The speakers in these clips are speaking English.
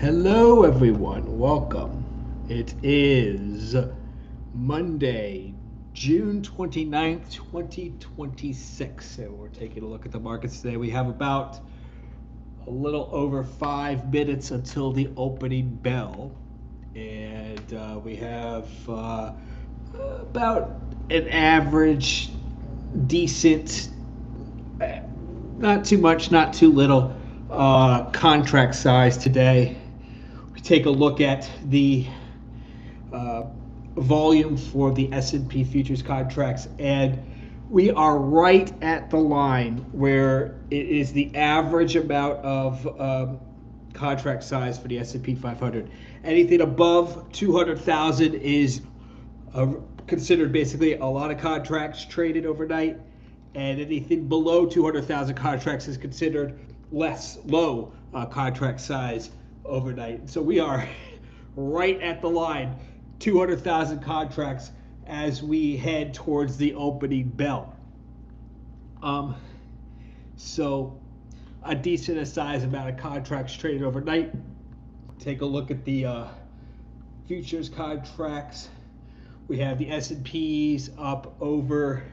Hello, everyone. Welcome. It is Monday, June 29th, 2026, and we're taking a look at the markets today. We have about a little over 5 minutes until the opening bell, and we have about an average, decent, not too much, not too little, contract size today. We take a look at the uh, volume for the S&P futures contracts, and we are right at the line where it is the average amount of contract size for the S&P 500. Anything above 200,000 is considered basically a lot of contracts traded overnight, and anything below 200,000 contracts is considered less low contract size overnight. So we are right at the line, 200,000 contracts as we head towards the opening bell. Um, so a decent size amount of contracts traded overnight. Take a look at the futures contracts. We have the S&Ps up over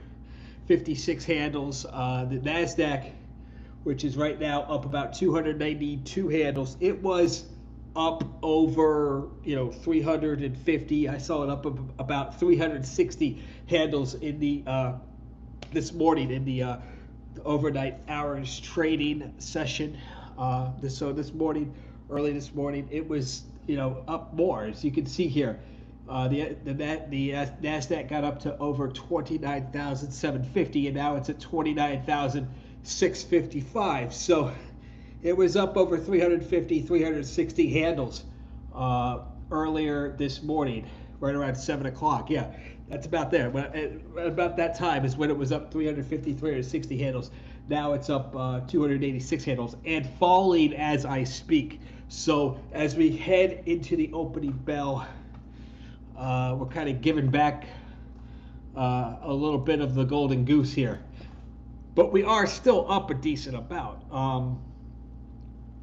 56 handles. The NASDAQ, which is right now up about 292 handles. It was up over 350. I saw it up about 360 handles in the this morning in the overnight hours trading session. This morning, early this morning, it was up more, as you can see here. The Nasdaq got up to over 29,750, and now it's at 29,655. So it was up over 350, 360 handles earlier this morning, right around 7 o'clock. Yeah, that's about there. About that time is when it was up 350, 360 handles. Now it's up 286 handles and falling as I speak. So as we head into the opening bell, we're kind of giving back a little bit of the golden goose here. But we are still up a decent amount.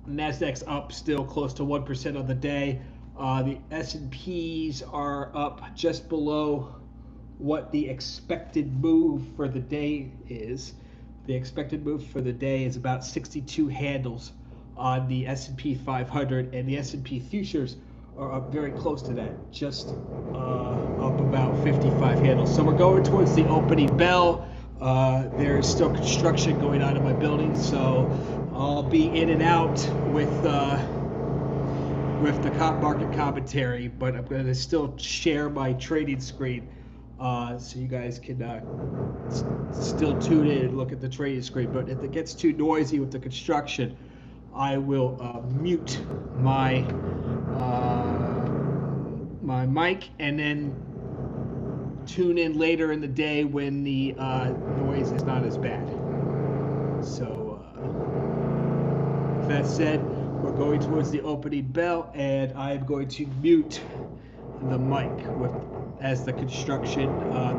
Nasdaq's up still close to 1% on the day. The S&Ps are up just below what the expected move for the day is. The expected move for the day is about 62 handles on the S&P 500, and the S&P futures are up very close to that, just up about 55 handles. So we're going towards the opening bell. There's still construction going on in my building, so I'll be in and out with the market commentary, but I'm going to still share my trading screen so you guys can still tune in and look at the trading screen. But if it gets too noisy with the construction, I will mute my my mic and then tune in later in the day when the noise is not as bad. So with that said, we're going towards the opening bell, and I'm going to mute the mic as the construction,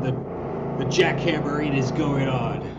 the jackhammering is going on.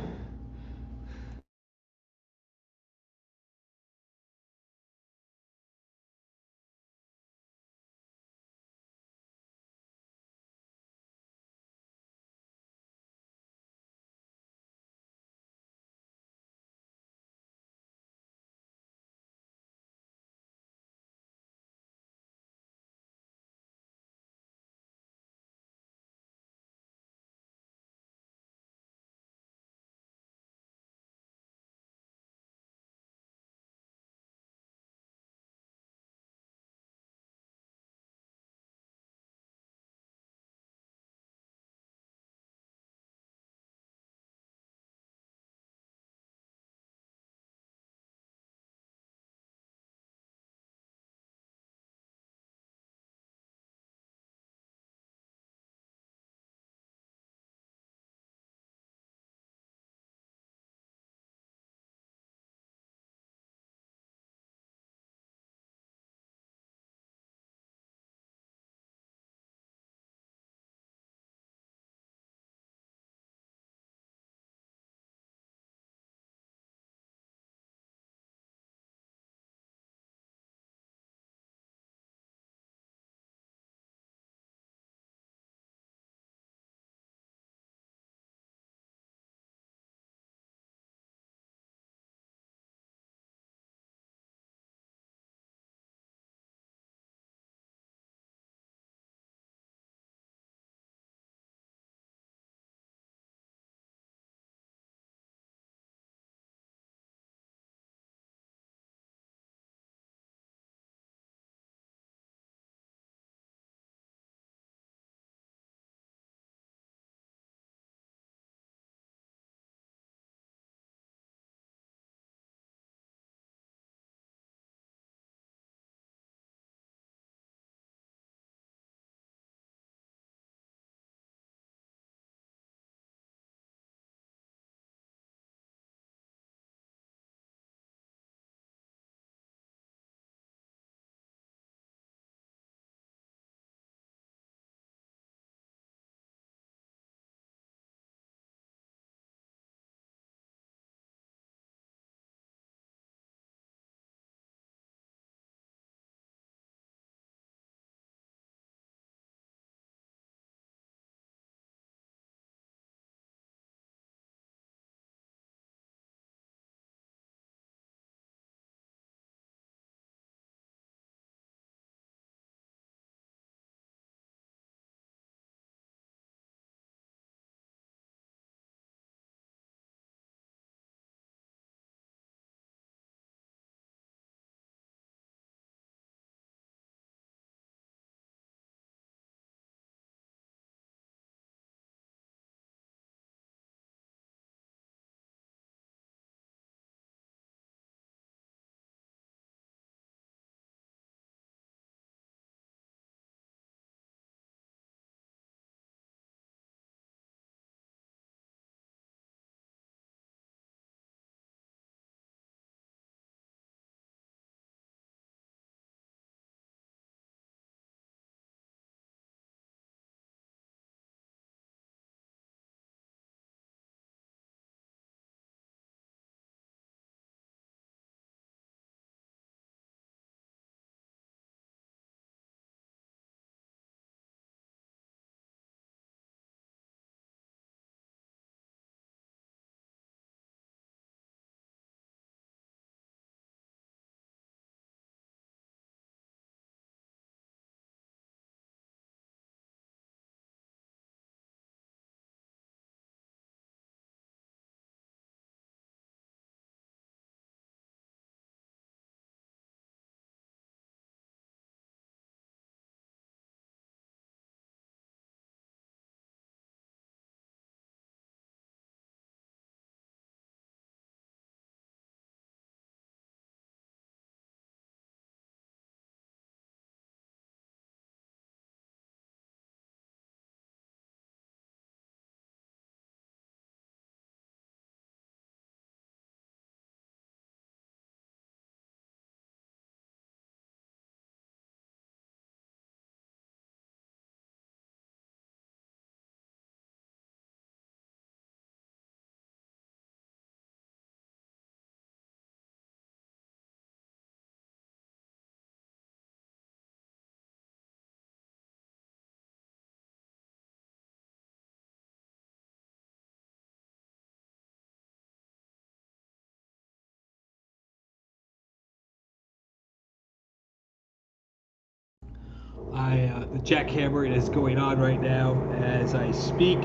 the jackhammering is going on right now as I speak.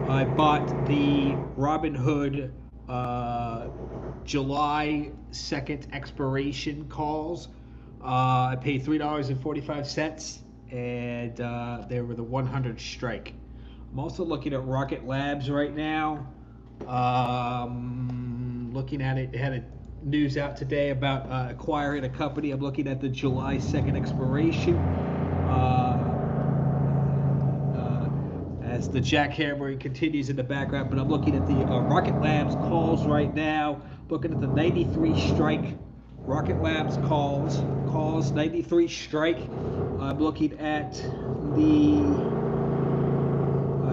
I bought the Robinhood July 2nd expiration calls. I paid $3.45, and they were the 100 strike. I'm also looking at Rocket Labs right now. Looking at it, had a news out today about acquiring a company. I'm looking at the July 2nd expiration. As the jackhammering continues in the background, but I'm looking at the Rocket Labs calls right now. Looking at the 93 strike Rocket Labs calls 93 strike. I'm looking at the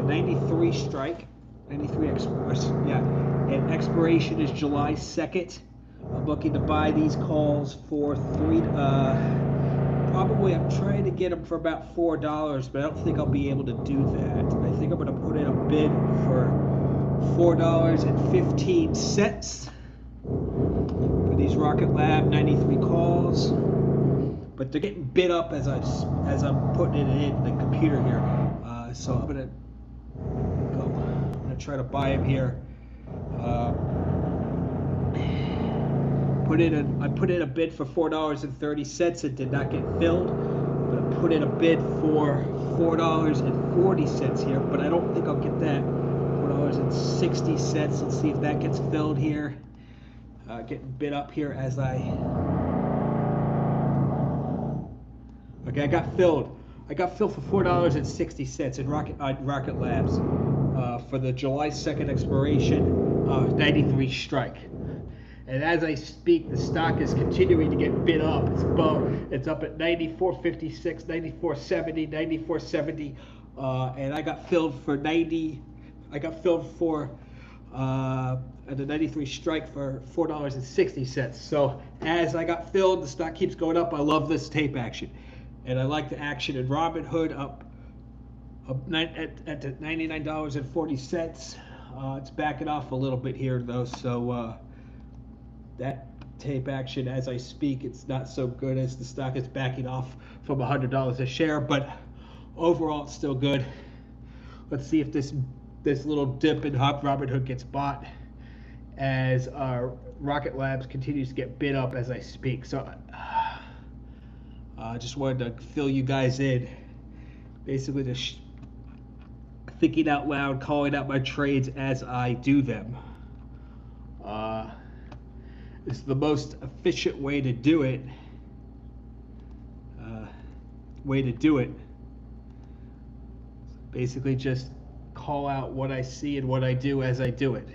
93 strike, 93 yeah, and expiration is July 2nd. I'm looking to buy these calls for probably I'm trying to get them for about $4, but I don't think I'll be able to do that. I think I'm going to put in a bid for $4.15 for these Rocket Lab 93 calls. But they're getting bid up as I'm putting it in the computer here. So I'm going to try to buy them here. I put in a bid for $4.30. It did not get filled, but I put in a bid for $4.40 here, but I don't think I'll get that. $4.60. Let's see if that gets filled here. Getting bid up here as okay, I got filled. I got filled for $4.60 in Rocket Labs for the July 2nd expiration 93 strike. And as I speak, the stock is continuing to get bid up. It's up at 94.56, 94.70, 94.70, and I got filled for 90. I got filled for at the 93 strike for $4.60. So as I got filled, the stock keeps going up. I love this tape action, and I like the action in Robinhood up at $99.40. It's backing off a little bit here though, so. That tape action as I speak, it's not so good as the stock is backing off from $100 a share, but overall it's still good. Let's see if this little dip in Robinhood gets bought as Rocket Labs continues to get bid up as I speak. So I just wanted to fill you guys in, basically just thinking out loud, calling out my trades as I do them. It's the most efficient way to do it. Basically just call out what I see and what I do as I do it.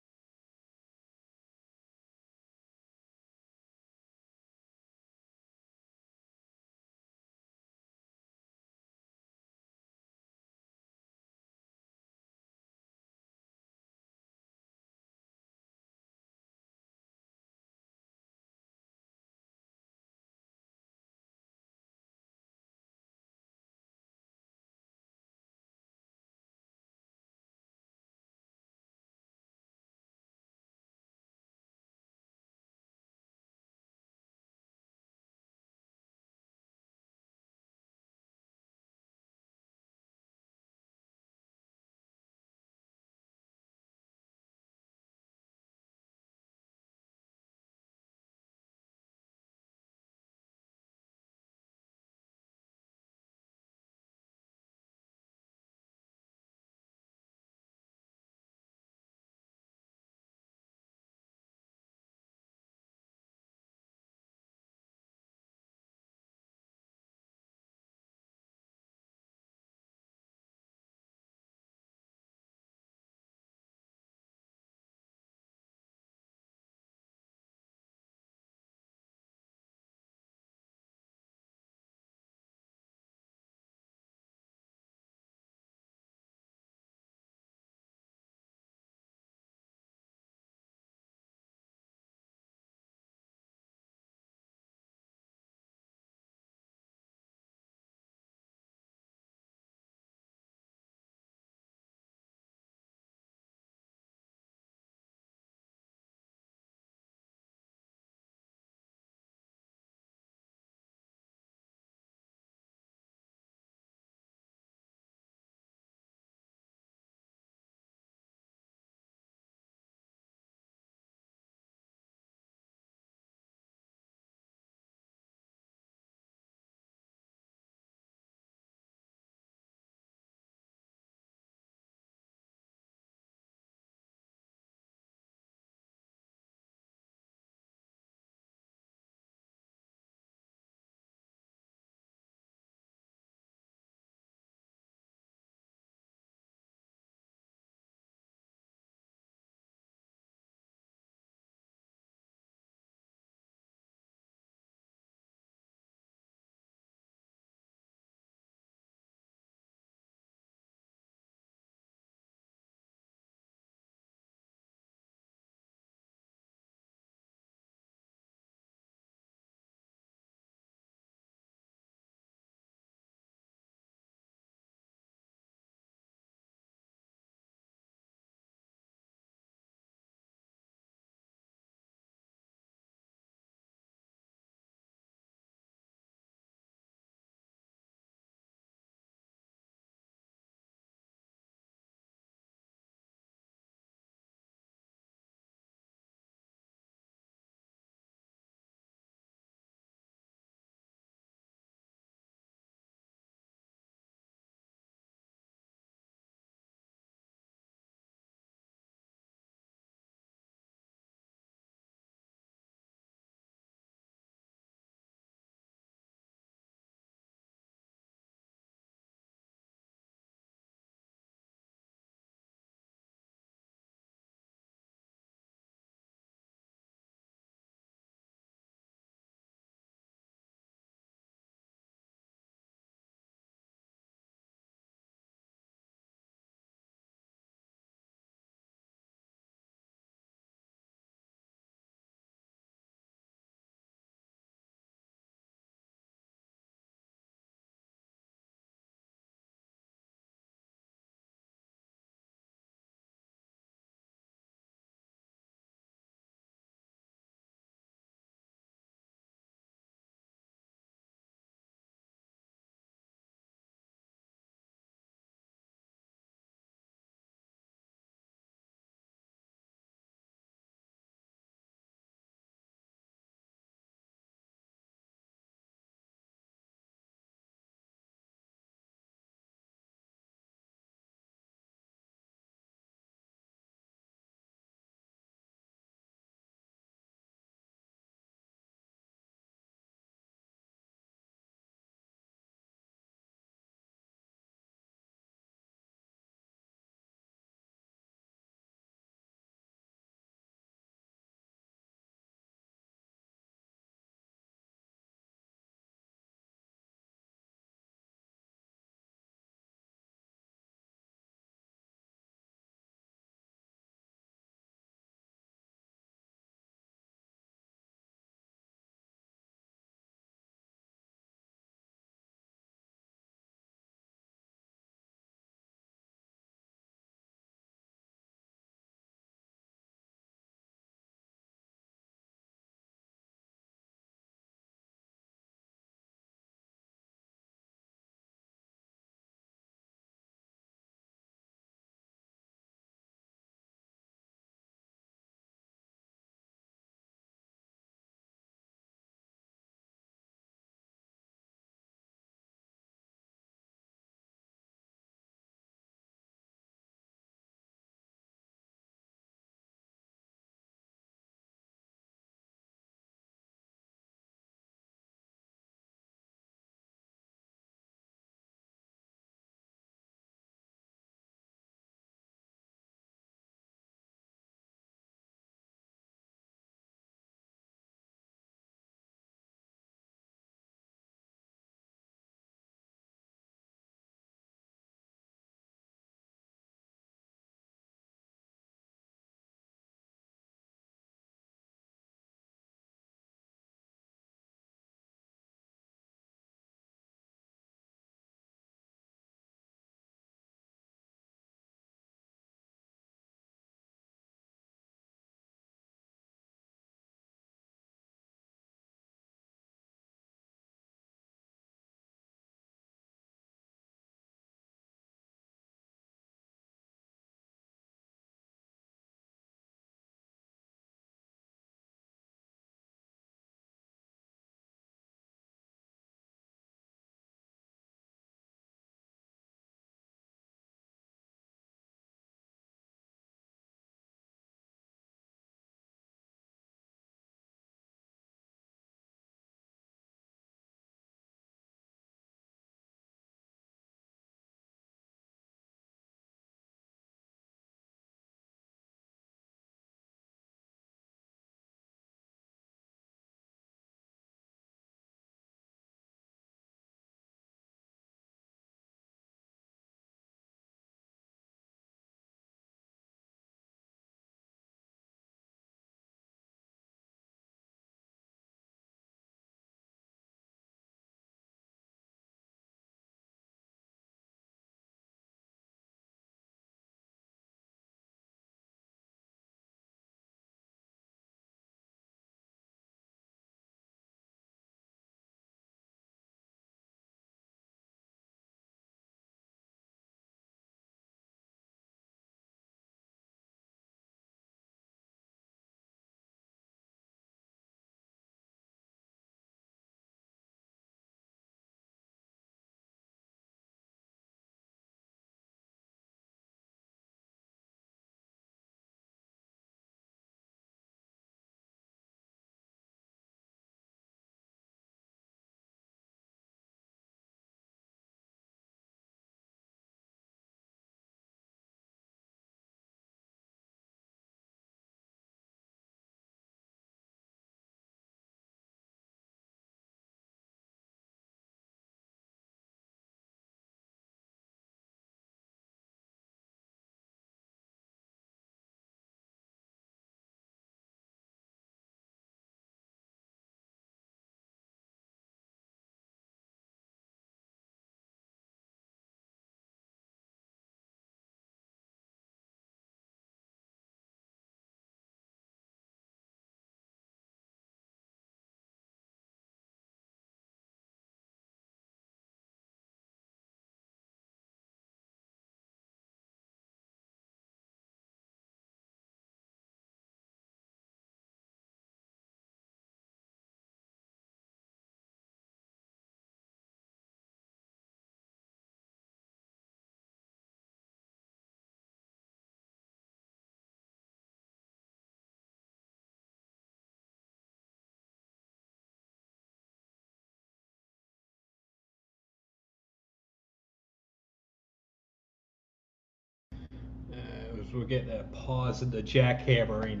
as we're getting a pause in the jackhammering,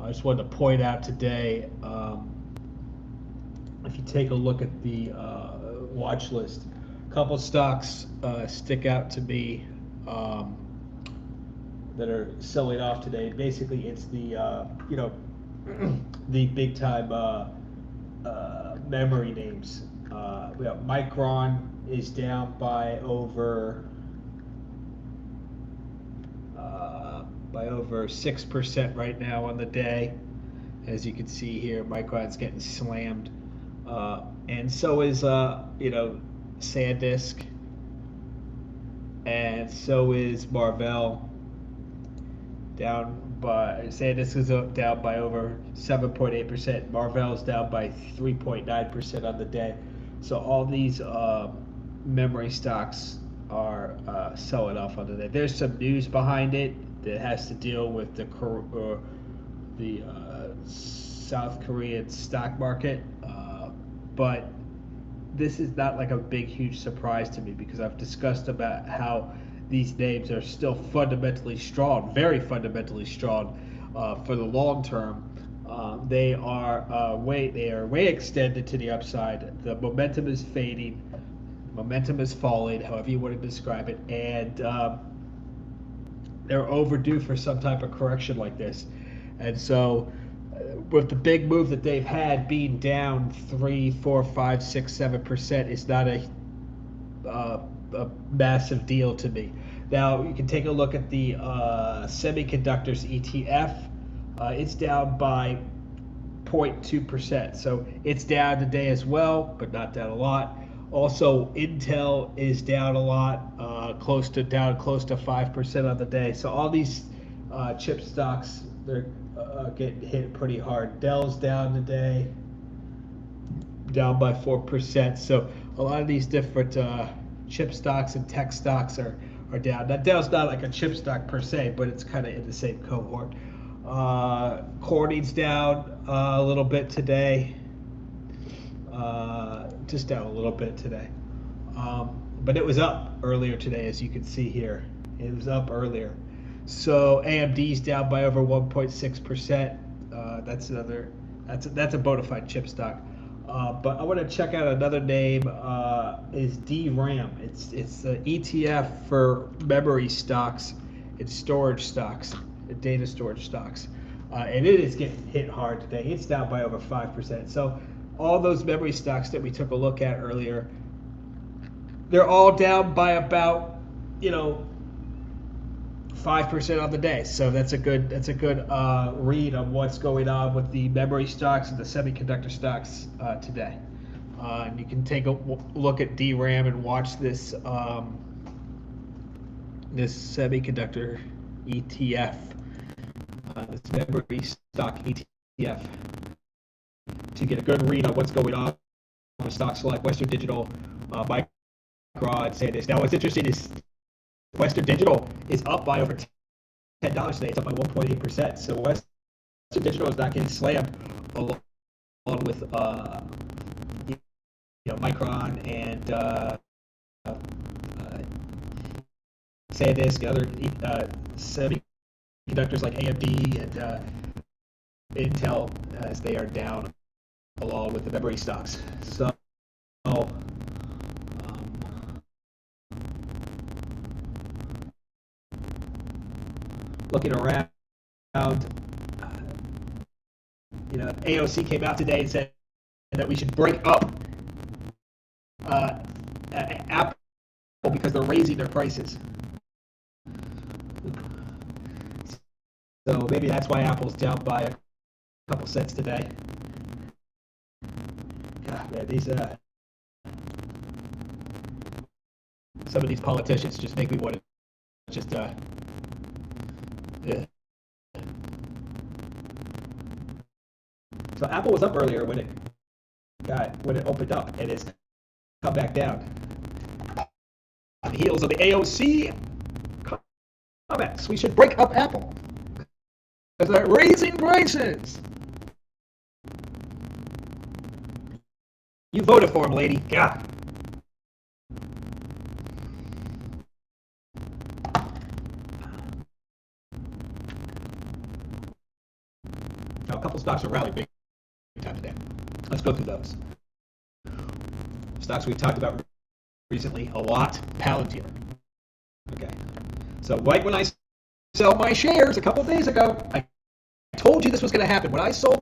I just wanted to point out today, if you take a look at the watch list, a couple stocks stick out to me that are selling off today. Basically, it's the the big time memory names. We have Micron is down by over 6% right now on the day. As you can see here, Micron's getting slammed, and so is SanDisk, and so is Marvell. SanDisk is down by over 7.8%. Marvell is down by 3.9% on the day. So all these memory stocks are selling off on the day. There's some news behind it that has to deal with the South Korean stock market, but this is not like a big, huge surprise to me, because I've discussed about how these names are still fundamentally strong, very fundamentally strong for the long term. They are way extended to the upside. The momentum is fading, momentum is falling, however you want to describe it, and they're overdue for some type of correction like this. And so, with the big move that they've had, being down 3, 4, 5, 6, 7% is not a massive deal to me. Now you can take a look at the semiconductors ETF. It's down by 0.2%, so it's down today as well, but not down a lot. Also, Intel is down a lot, close to 5% on the day. So all these chip stocks, they're getting hit pretty hard. Dell's down today, down by 4%. So a lot of these different chip stocks and tech stocks are down. Now, Dell's not like a chip stock per se, but it's kind of in the same cohort. Corning's down a little bit today. Just down a little bit today. But it was up earlier today, as you can see here. It was up earlier. So AMD's down by over 1.6%. That's a bona fide chip stock. But I want to check out another name, is DRAM. It's the ETF for memory stocks and storage stocks, data storage stocks. And it is getting hit hard today. It's down by over 5%. So all those memory stocks that we took a look at earlier, they're all down by about 5% on the day. So that's a good read on what's going on with the memory stocks and the semiconductor stocks today. And you can take a look at DRAM and watch this this semiconductor ETF, this memory stock ETF, to get a good read on what's going on with stocks like Western Digital, Micron, SanDisk. Now, what's interesting is Western Digital is up by over $10 today. It's up by 1.8%. So Western Digital is not getting slammed along with Micron and SanDisk, other semiconductors like AMD and Intel, as they are down along with the memory stocks. So looking around, AOC came out today and said that we should break up Apple because they're raising their prices. So maybe that's why Apple's down by a couple cents today. God, man, these some of these politicians just make me want to just yeah. So Apple was up earlier when it opened up, and it's come back down on the heels of the AOC comments. We should break up Apple because they're raising prices. You voted for him, lady. God. couple stocks are rallying big time today. Let's go through those. Stocks we've talked about recently a lot. Palantir. Okay. So right when I sell my shares a couple days ago, I told you this was going to happen. When I sold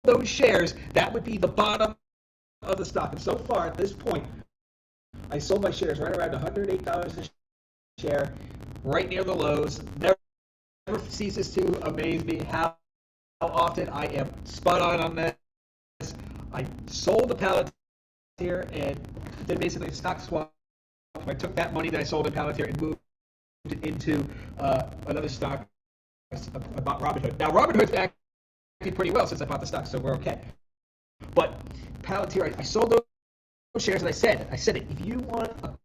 those shares, that would be the bottom of the stock. And so far at this point, I sold my shares right around $108 a share, right near the lows. Never ceases to amaze me how often I am spot on this. I sold the Palantir and did basically a stock swap. I took that money that I sold in Palantir and moved it into another stock. I bought Robinhood. Now Robinhood's acting pretty well since I bought the stock, so we're okay. But Palantir, I sold those shares, and I said it. If you want a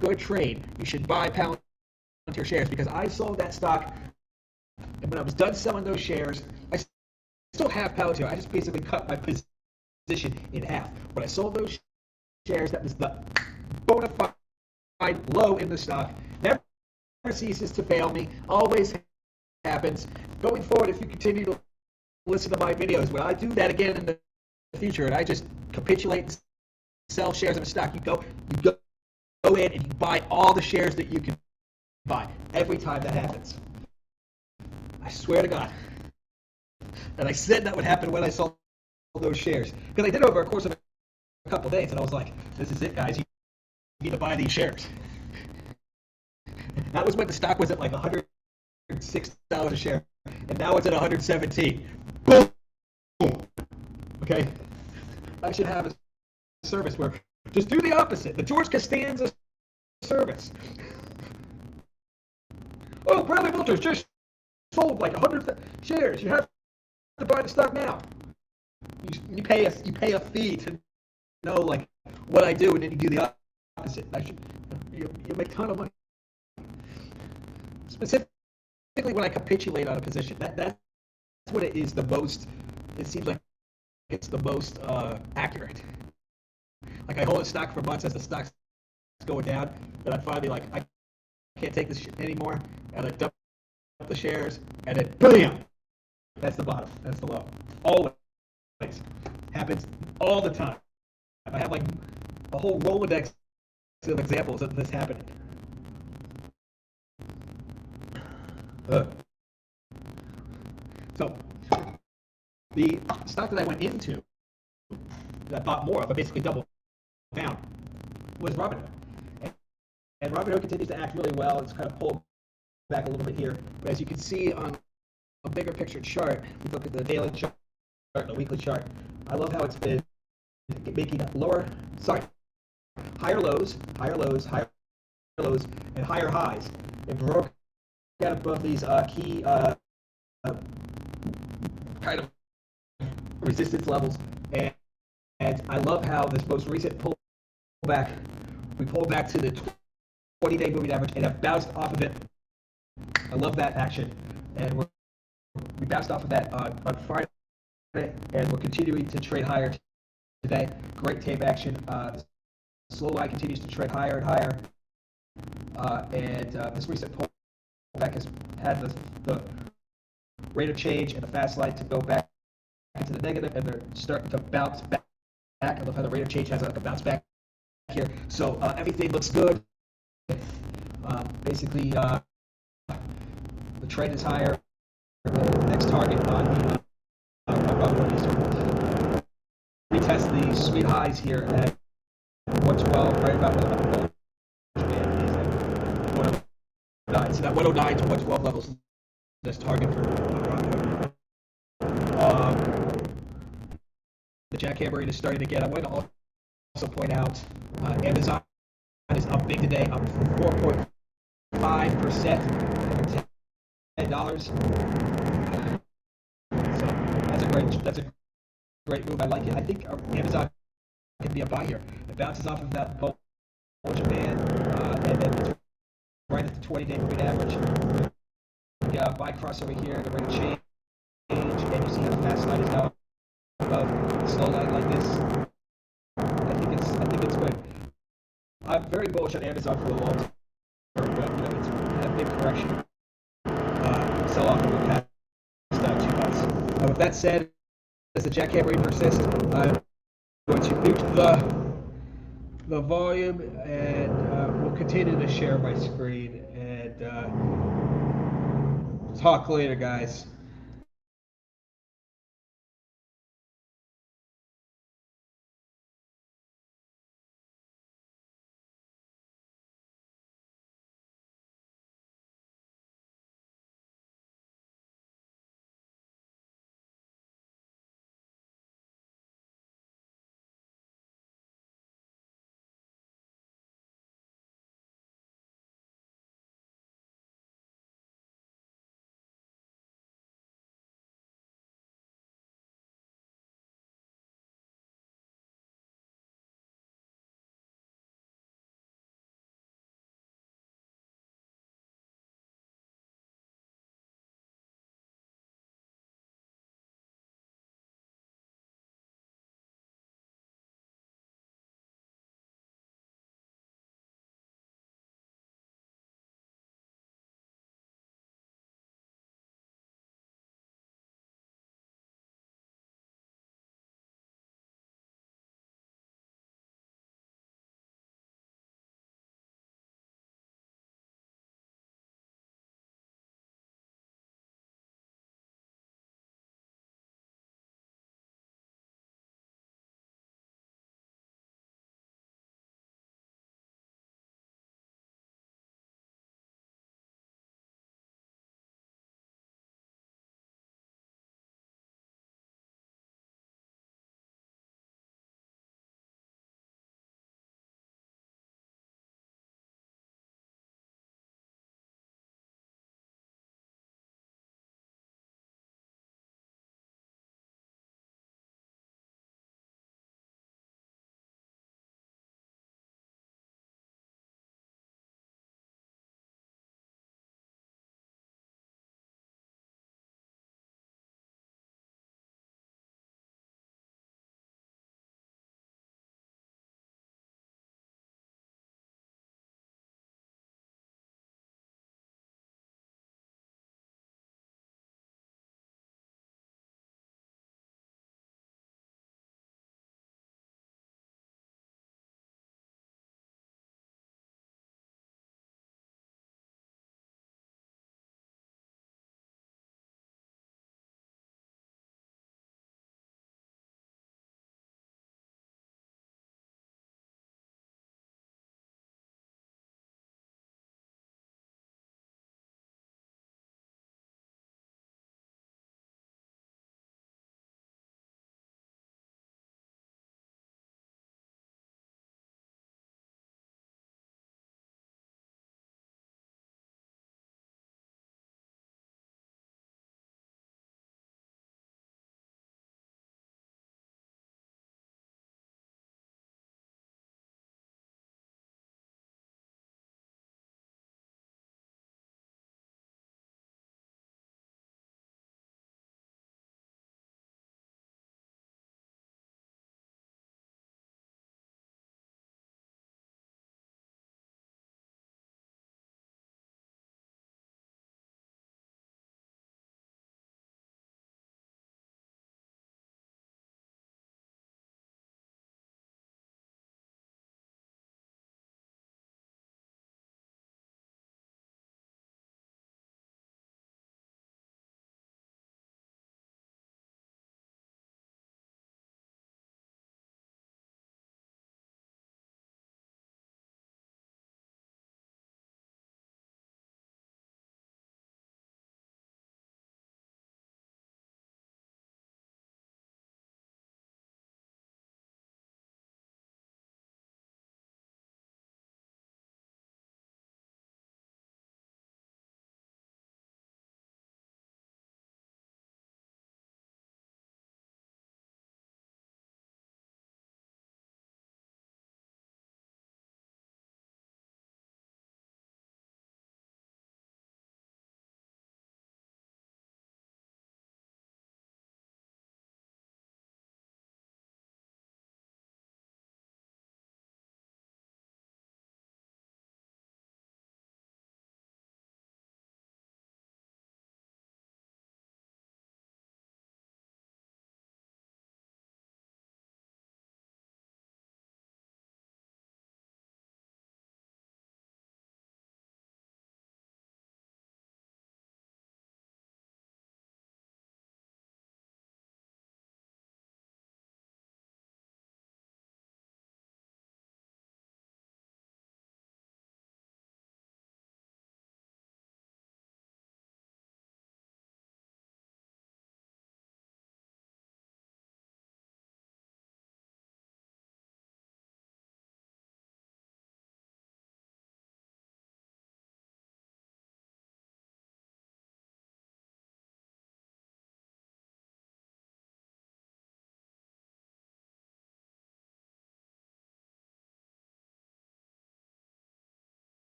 good trade, you should buy Palantir shares, because I sold that stock, and when I was done selling those shares, I still have Palantir. I just basically cut my position in half. When I sold those shares, that was the bona fide low in the stock. Never ceases to fail me. Always happens. Going forward, if you continue to listen to my videos, when I do that again in the future, and I just capitulate and sell shares in a stock, you go in and you buy all the shares that you can buy every time that happens. I swear to God. And I said that would happen when I sold those shares, because I did it over a course of a couple of days, and I was like, this is it, guys. You need to buy these shares. That was when the stock was at like $106 a share, and now it's at $117. Boom! Okay? I should have a service where just do the opposite. The George Costanza service. Oh, Bradley Walters just sold like 100 shares. You have to buy the stock now. You pay a fee to know like what I do, and then you do the opposite. You make a ton of money. Specifically when I capitulate on a position, that's what it is the most. It seems like it's the most accurate. Like I hold a stock for months as the stock's going down, and I'm finally like, I can't take this shit anymore, and I dump the shares, and then BAM! That's the bottom. That's the low. Always happens all the time. I have like a whole Rolodex of examples of this happening. So the stock that I went into, that I bought more of, I basically doubled down, was Robinhood. And Robinhood continues to act really well. It's kind of pulled back a little bit here. But as you can see on a bigger picture chart, if we look at the daily chart, the weekly chart, I love how it's been making higher lows, and higher highs. It broke out above these key kind of resistance levels, and I love how this most recent pullback, we pulled back to the 20-day moving average and have bounced off of it. I love that action, and we bounced off of that on Friday, and we're continuing to trade higher today. Great tape action. Slow line continues to trade higher and higher, and this recent pullback has had the rate of change and the fast line to go back into the negative, and they're starting to bounce back. I love how the rate of change has like a bounce back here. So everything looks good. Basically, the trend is higher. The next target on the Robinhood is to retest the sweet highs here at 112, right about where the band is at 109. So that 109 to 112 levels is this target for Robinhood. The jackhammering is starting to get. I want to also point out Amazon is up big today, up 4.5%, $10. So that's a great move. I like it. I think Amazon can be a buy here. It bounces off of that Bollinger Band, and then it's right at the 20-day moving average. Buy cross over here, the rate of change, and you see how fast line is now above the slow line like this. I think it's good. I'm very bullish on Amazon for the long term, but it's had a big correction. Sell off over the past 2 months. With that said, as the jackhammering persists, I'm going to mute the volume, and we'll continue to share my screen, and talk later, guys.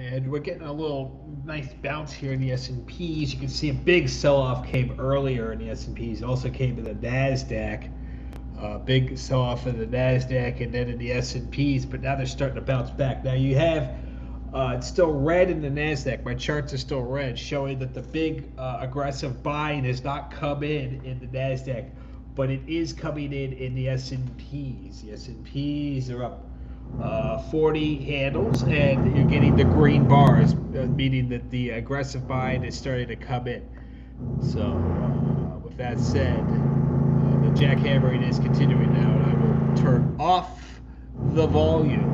And we're getting a little nice bounce here in the S&Ps. You can see a big sell-off came earlier in the S&Ps. It also came in the NASDAQ. Big sell-off in the NASDAQ and then in the S&Ps, but now they're starting to bounce back. Now you have it's still red in the NASDAQ. My charts are still red, showing that the big aggressive buying has not come in the NASDAQ, but it is coming in the S&Ps. The S&Ps are up 40 handles, and you're getting the green bars, meaning that the aggressive buying is starting to come in. So, with that said, the jackhammering is continuing now, and I will turn off the volume.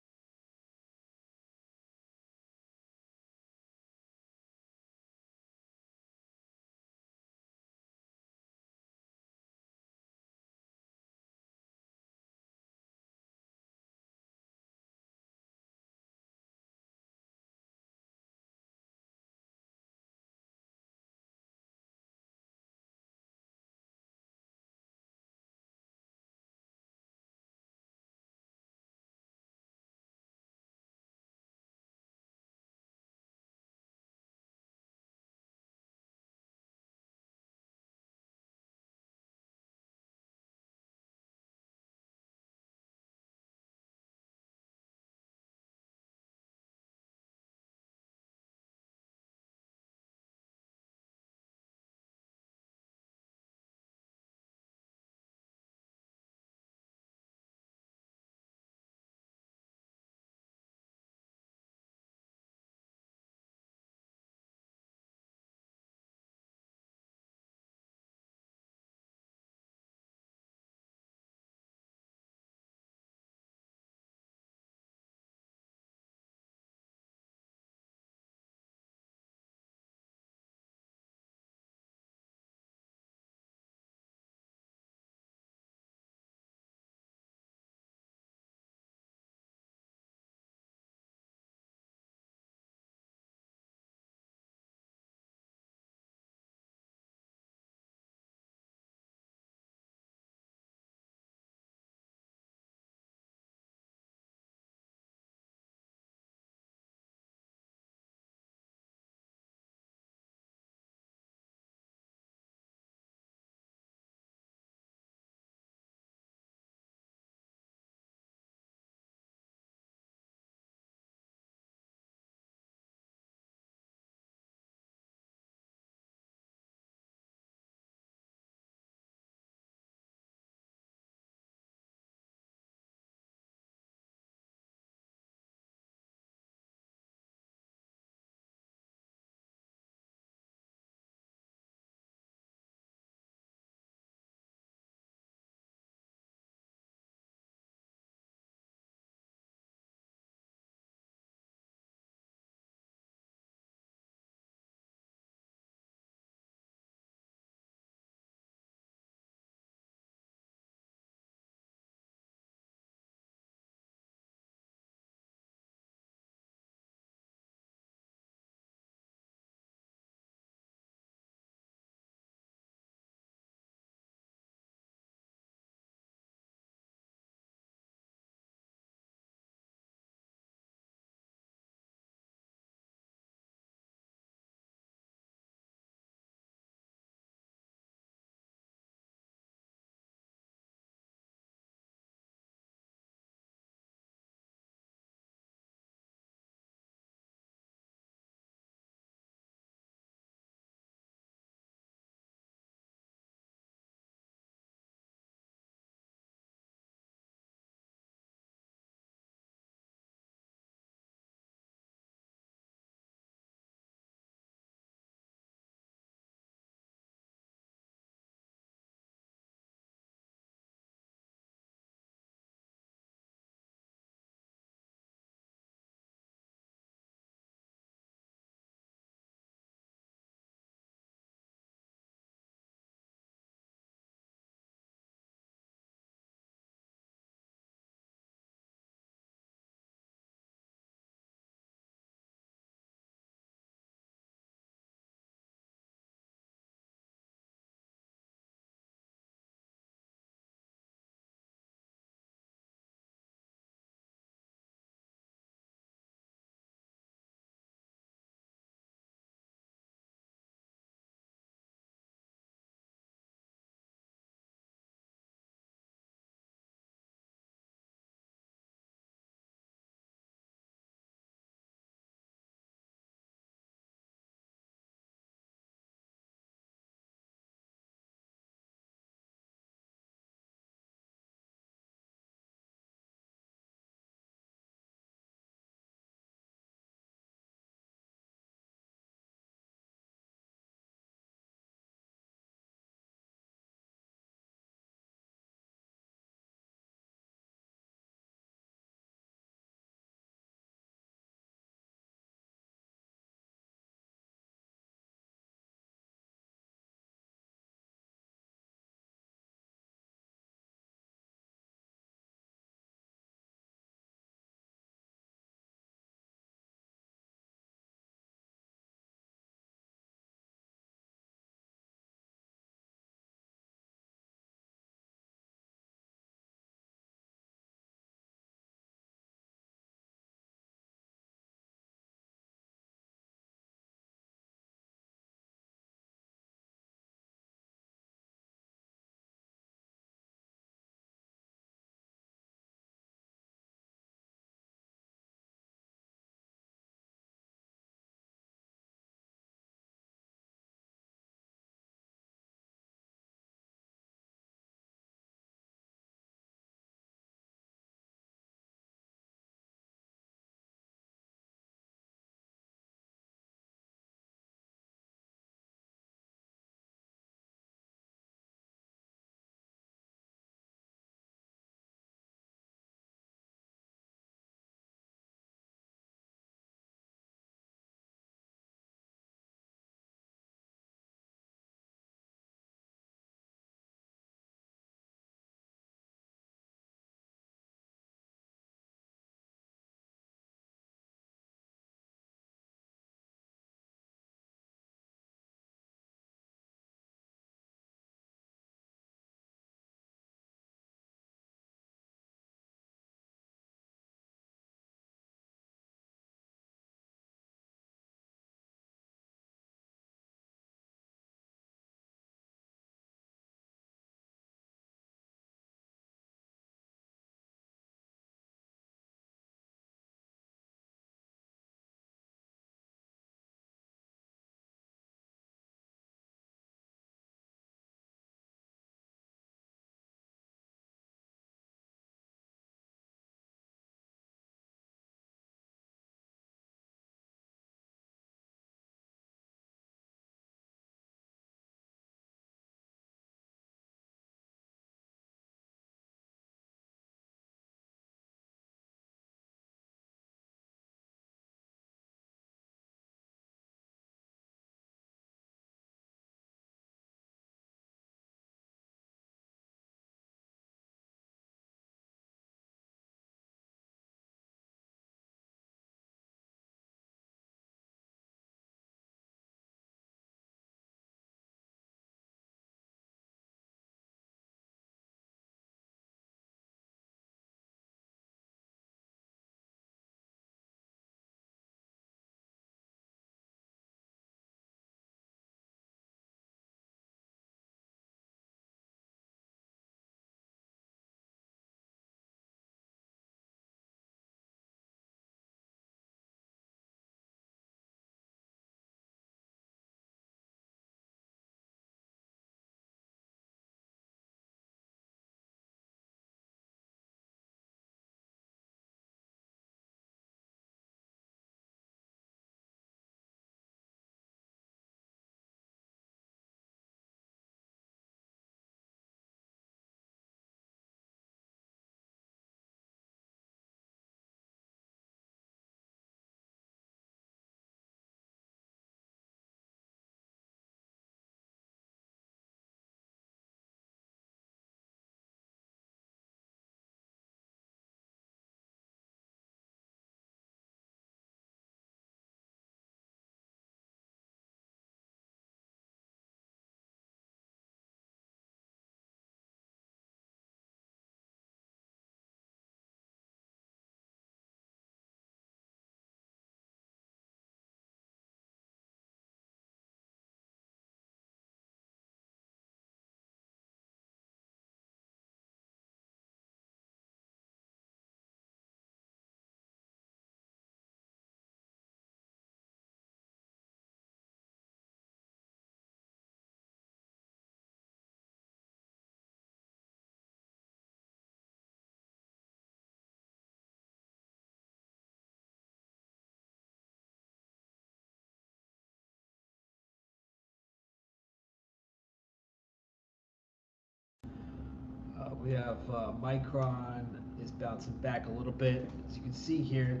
We have Micron is bouncing back a little bit. As you can see here,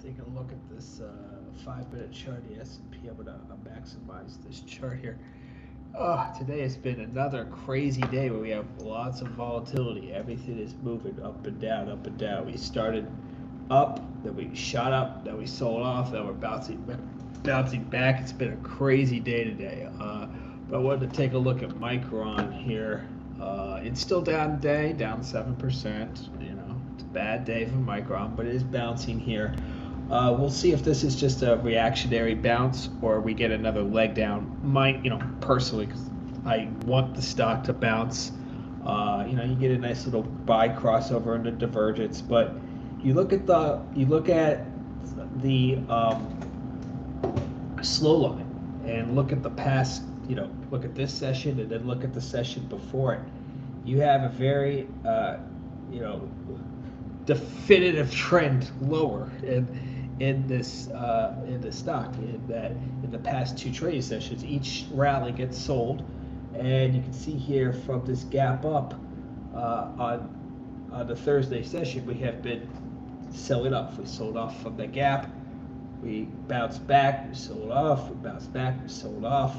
taking a look at this 5-minute chart, the S&P. I'm gonna maximize this chart here. Today has been another crazy day where we have lots of volatility. Everything is moving up and down, up and down. We started up, then we shot up, then we sold off, then we're bouncing back. It's been a crazy day today. But I wanted to take a look at Micron here. It's still down today, down 7%. You know, it's a bad day for Micron, but it is bouncing here. We'll see if this is just a reactionary bounce or we get another leg down. Personally, because I want the stock to bounce. You get a nice little buy crossover into divergence, but you look at the slow line and look at the past. Look at this session and then look at the session before it. You have a very definitive trend lower in this stock. In the past two trading sessions, each rally gets sold, and you can see here from this gap up on the Thursday session, we have been selling up. We sold off from the gap, we bounced back, we sold off, we bounced back, we sold off,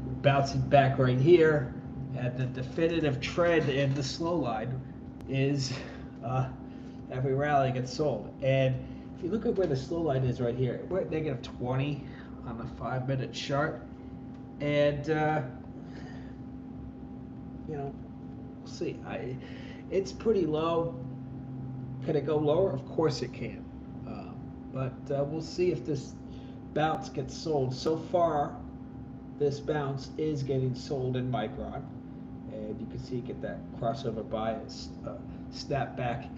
we're bouncing back right here, and the definitive trend in the slow line is every rally gets sold. And if you look at where the slow line is right here, we're at negative 20 on the 5-minute chart, and we'll see. It's pretty low. Can it go lower? Of course it can. But we'll see if this bounce gets sold. So far, this bounce is getting sold in Micron, and you can see get that crossover bias snap back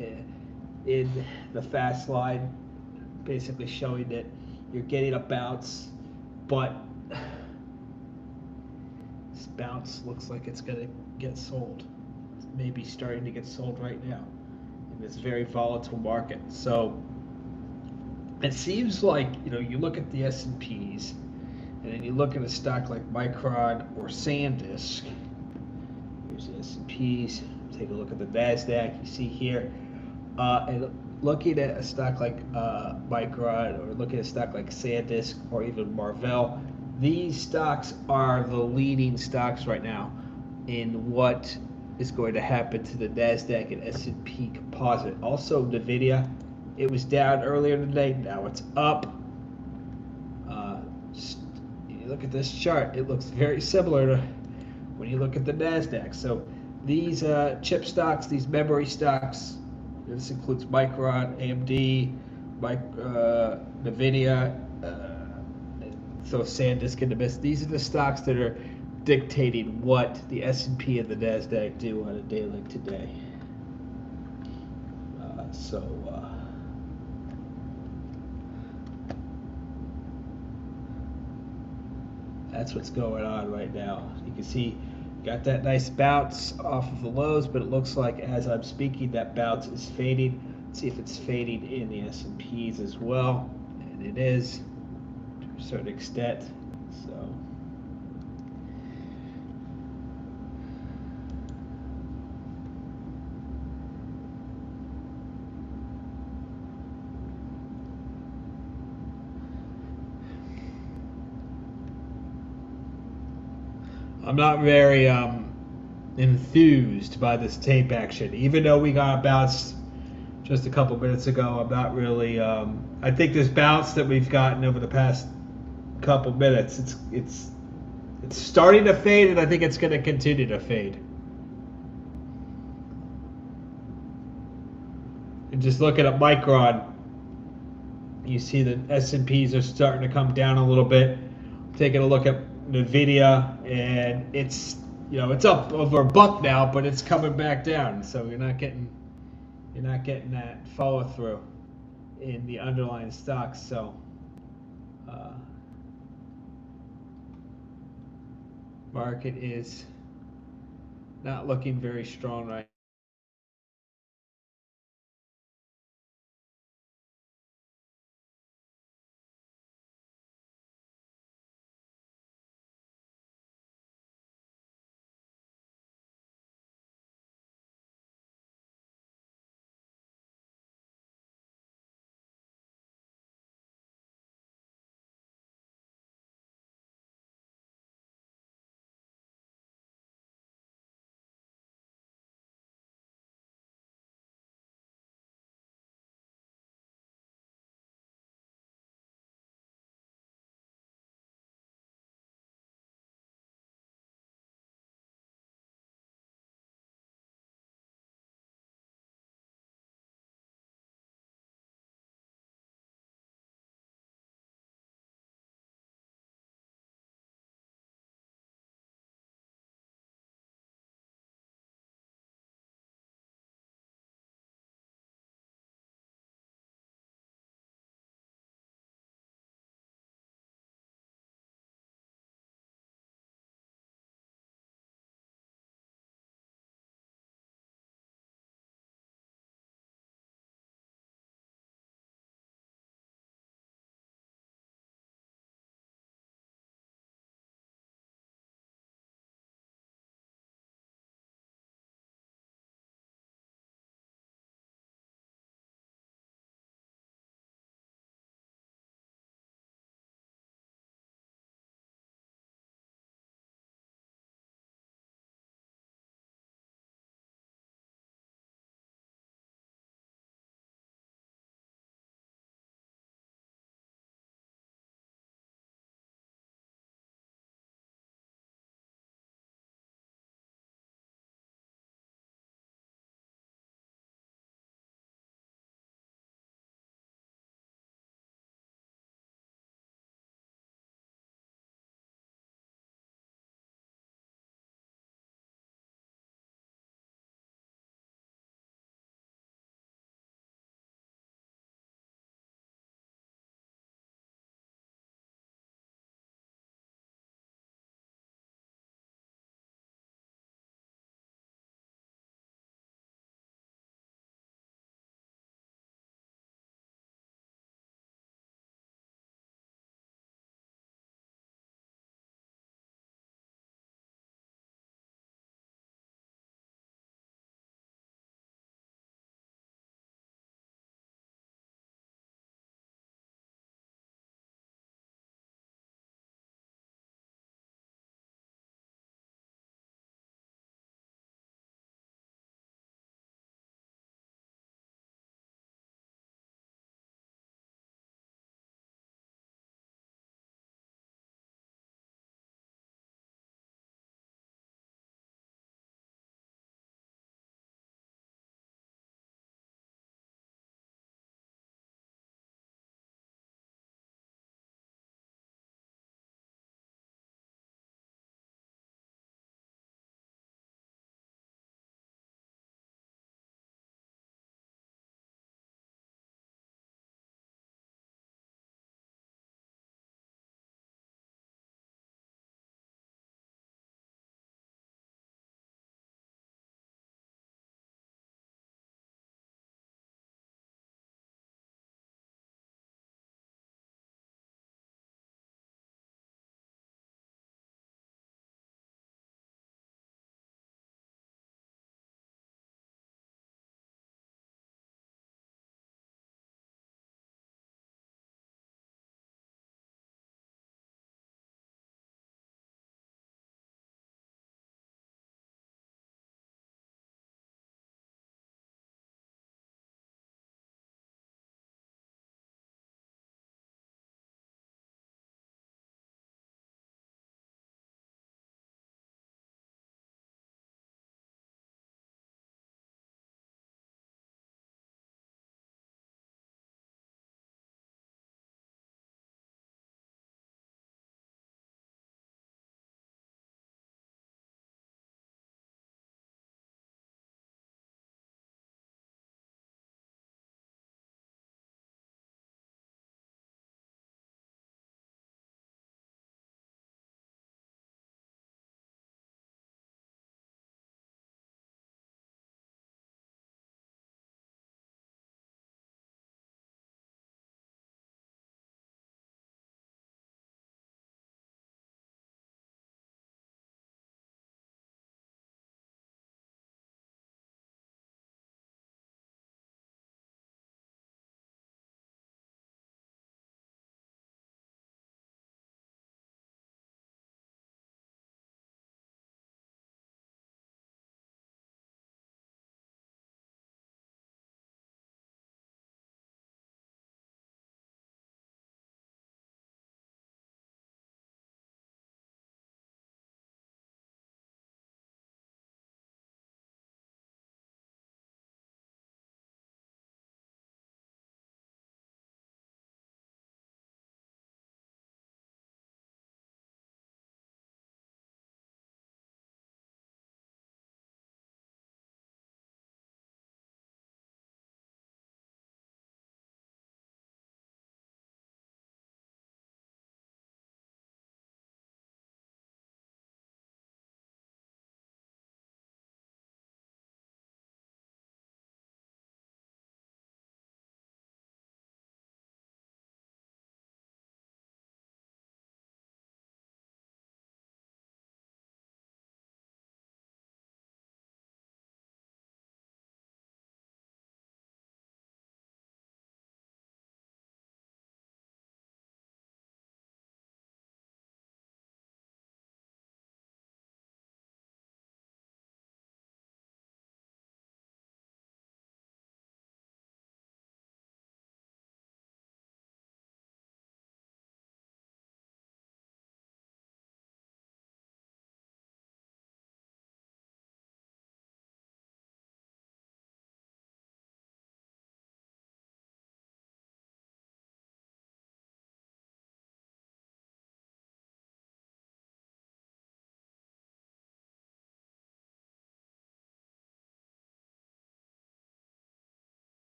in the fast line, basically showing that you're getting a bounce, but this bounce looks like it's going to get sold. It's maybe starting to get sold right now in this very volatile market. So it seems like, you look at the S&Ps, and then you look at a stock like Micron or SanDisk. Here's the S&Ps. Take a look at the NASDAQ. You see here, and looking at a stock like Micron, or looking at a stock like SanDisk, or even Marvell, these stocks are the leading stocks right now in what is going to happen to the NASDAQ and S&P composite. Also, NVIDIA, it was down earlier today. Now it's up. You look at this chart, it looks very similar to when you look at the NASDAQ. So these chip stocks, these memory stocks, this includes Micron, AMD, NVIDIA, so SanDisk and Nvidia. These are the stocks that are dictating what the S&P and the NASDAQ do on a day like today. That's what's going on right now. You can see got that nice bounce off of the lows, but it looks like as I'm speaking that bounce is fading. Let's see if it's fading in the S&Ps as well, and it is to a certain extent. So I'm not very enthused by this tape action. Even though we got a bounce just a couple minutes ago, I'm not really. I think this bounce that we've gotten over the past couple minutes, it's starting to fade, and I think it's going to continue to fade. And just looking at Micron, you see the S&Ps are starting to come down a little bit. Taking a look at NVIDIA, and it's up over $1 now, but it's coming back down. So you're not getting that follow through in the underlying stocks. So market is not looking very strong right now.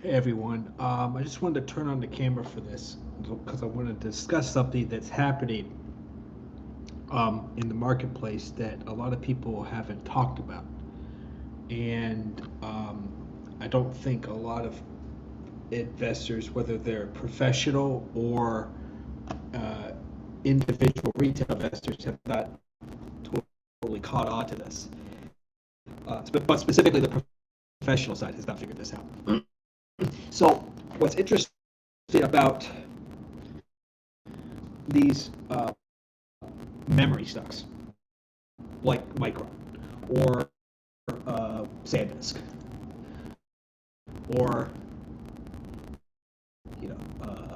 Hey everyone, I just wanted to turn on the camera for this because I want to discuss something that's happening in the marketplace that a lot of people haven't talked about. And I don't think a lot of investors, whether they're professional or uh, individual retail investors, have not totally caught on to this. But specifically, the professional side has not figured this out. So, what's interesting about these memory stocks, like Micron or SanDisk, or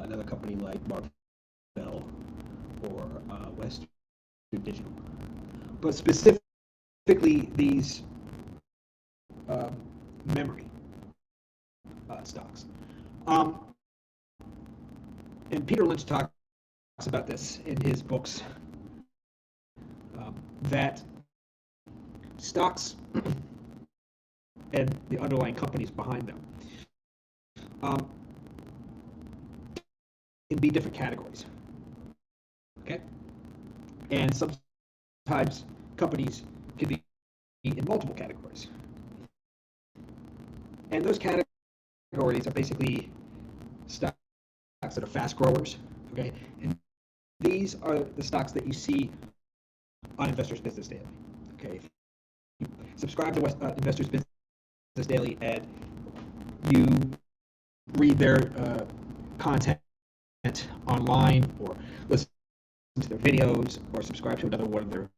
another company like Marvell or Western Digital, but specifically these memory stocks. And Peter Lynch talks about this in his books, that stocks and the underlying companies behind them can be different categories. Okay? And sometimes companies can be in multiple categories. And those categories are basically stocks that are fast growers. Okay? And these are the stocks that you see on Investors Business Daily. Okay? If you subscribe to Investors Business Daily and you read their content online or listen to their videos or subscribe to another one of their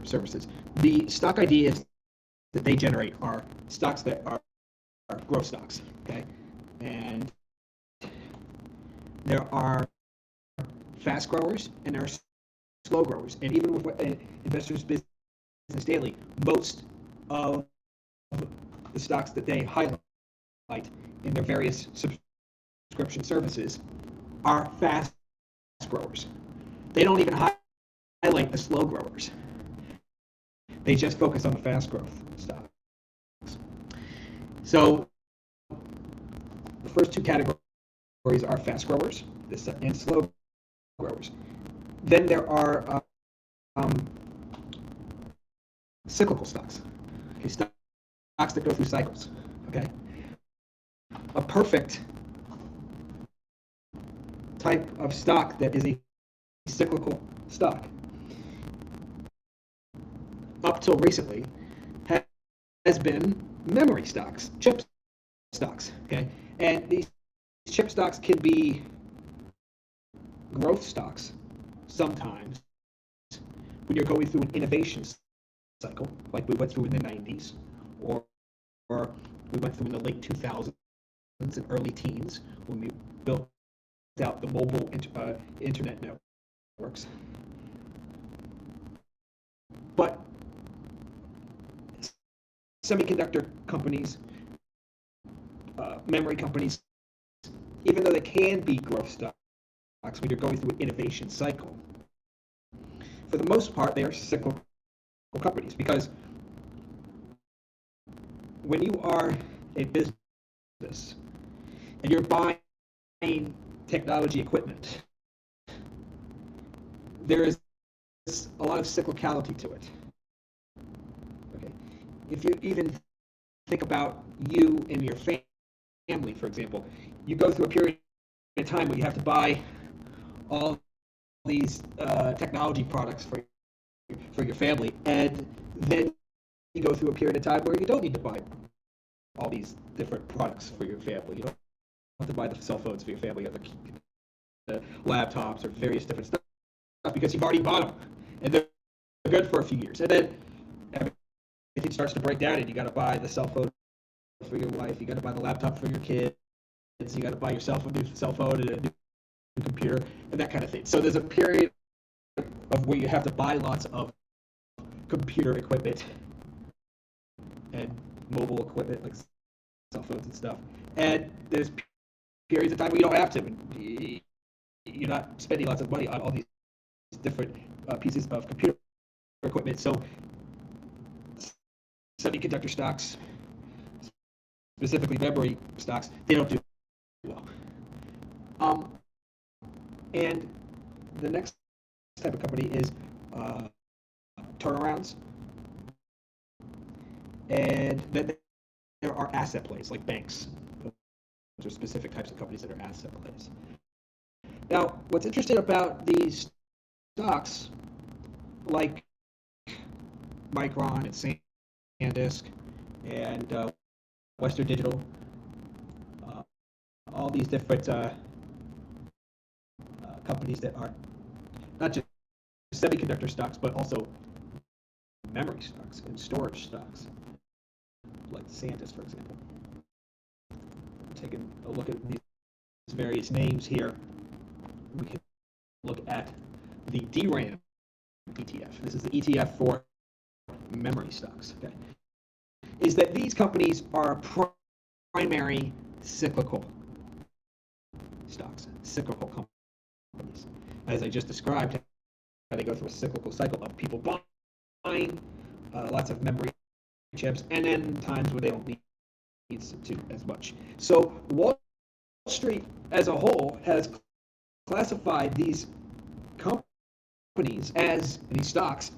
services, the stock ideas that they generate are stocks that are growth stocks. Okay? And there are fast growers and there are slow growers. And even with Investors Business Daily, most of the stocks that they highlight in their various subscription services are fast growers. They don't even highlight the slow growers. They just focus on the fast growth stocks. So the first two categories are fast growers and slow growers. Then there are cyclical stocks. Okay, stocks that go through cycles. Okay, a perfect type of stock that is a cyclical stock, up till recently, has been memory stocks, chip stocks. Okay, and these chip stocks can be growth stocks sometimes when you're going through an innovation cycle, like we went through in the 90s, or we went through in the late 2000s and early teens when we built out the mobile internet networks. But semiconductor companies, memory companies, even though they can be growth stocks when you're going through an innovation cycle, for the most part, they are cyclical companies, because when you are a business and you're buying technology equipment, there is a lot of cyclicality to it. Okay, if you even think about you and your family, for example, you go through a period of time where you have to buy all these technology products for your family, and then you go through a period of time where you don't need to buy all these different products for your family. You don't have to buy the cell phones for your family or the laptops or various different stuff because you've already bought them and they're good for a few years. And then everything starts to break down and you got to buy the cell phone for your wife, you got to buy the laptop for your kids, you got to buy yourself a new cell phone and a new computer and that kind of thing. So there's a period of where you have to buy lots of computer equipment and mobile equipment like cell phones and stuff. And there's periods of time where you don't have to. You're not spending lots of money on all these different pieces of computer equipment. So semiconductor stocks specifically memory stocks, they don't do well. And the next type of company is turnarounds. And then there are asset plays like banks. Those are specific types of companies that are asset plays. Now, what's interesting about these stocks, like Micron and SanDisk and Western Digital, all these different companies that are not just semiconductor stocks, but also memory stocks and storage stocks, like SanDisk, for example. Taking a look at these various names here, we can look at the DRAM ETF. This is the ETF for memory stocks. Okay, is that these companies are primary cyclical stocks, cyclical companies. As I just described, how they go through a cyclical cycle of people buying lots of memory chips, and then times when they don't need to as much. So Wall Street as a whole has classified these companies as these stocks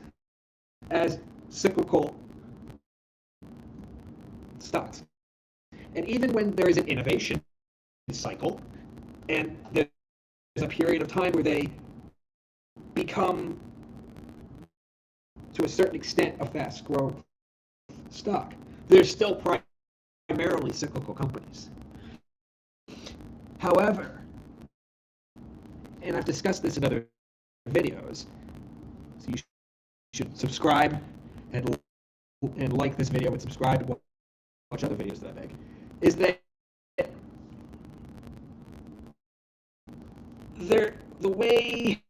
as cyclical stocks. And even when there is an innovation cycle and there's a period of time where they become to a certain extent a fast growth stock, they're still primarily cyclical companies. However, and I've discussed this in other videos, so you should subscribe and like this video and subscribe and watch other videos that I make, is that the way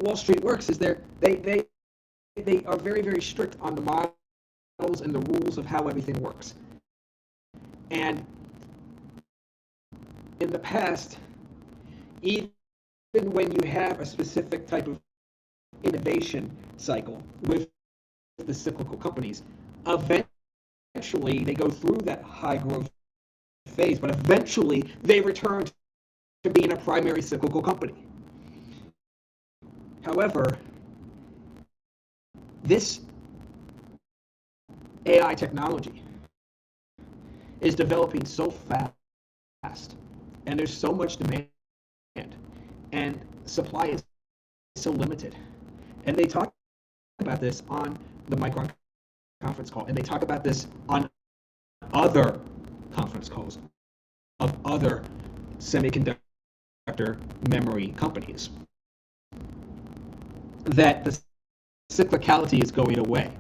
Wall Street works is they are very, very strict on the models and the rules of how everything works. And in the past, even when you have a specific type of innovation cycle with the cyclical companies, eventually they go through that high growth phase, but eventually they return to being a primary cyclical company. However, this AI technology is developing so fast, and there's so much demand, and supply is so limited. And they talk about this on the Micron conference call, and they talk about this on other conference calls of other semiconductor memory companies, that the cyclicality is going away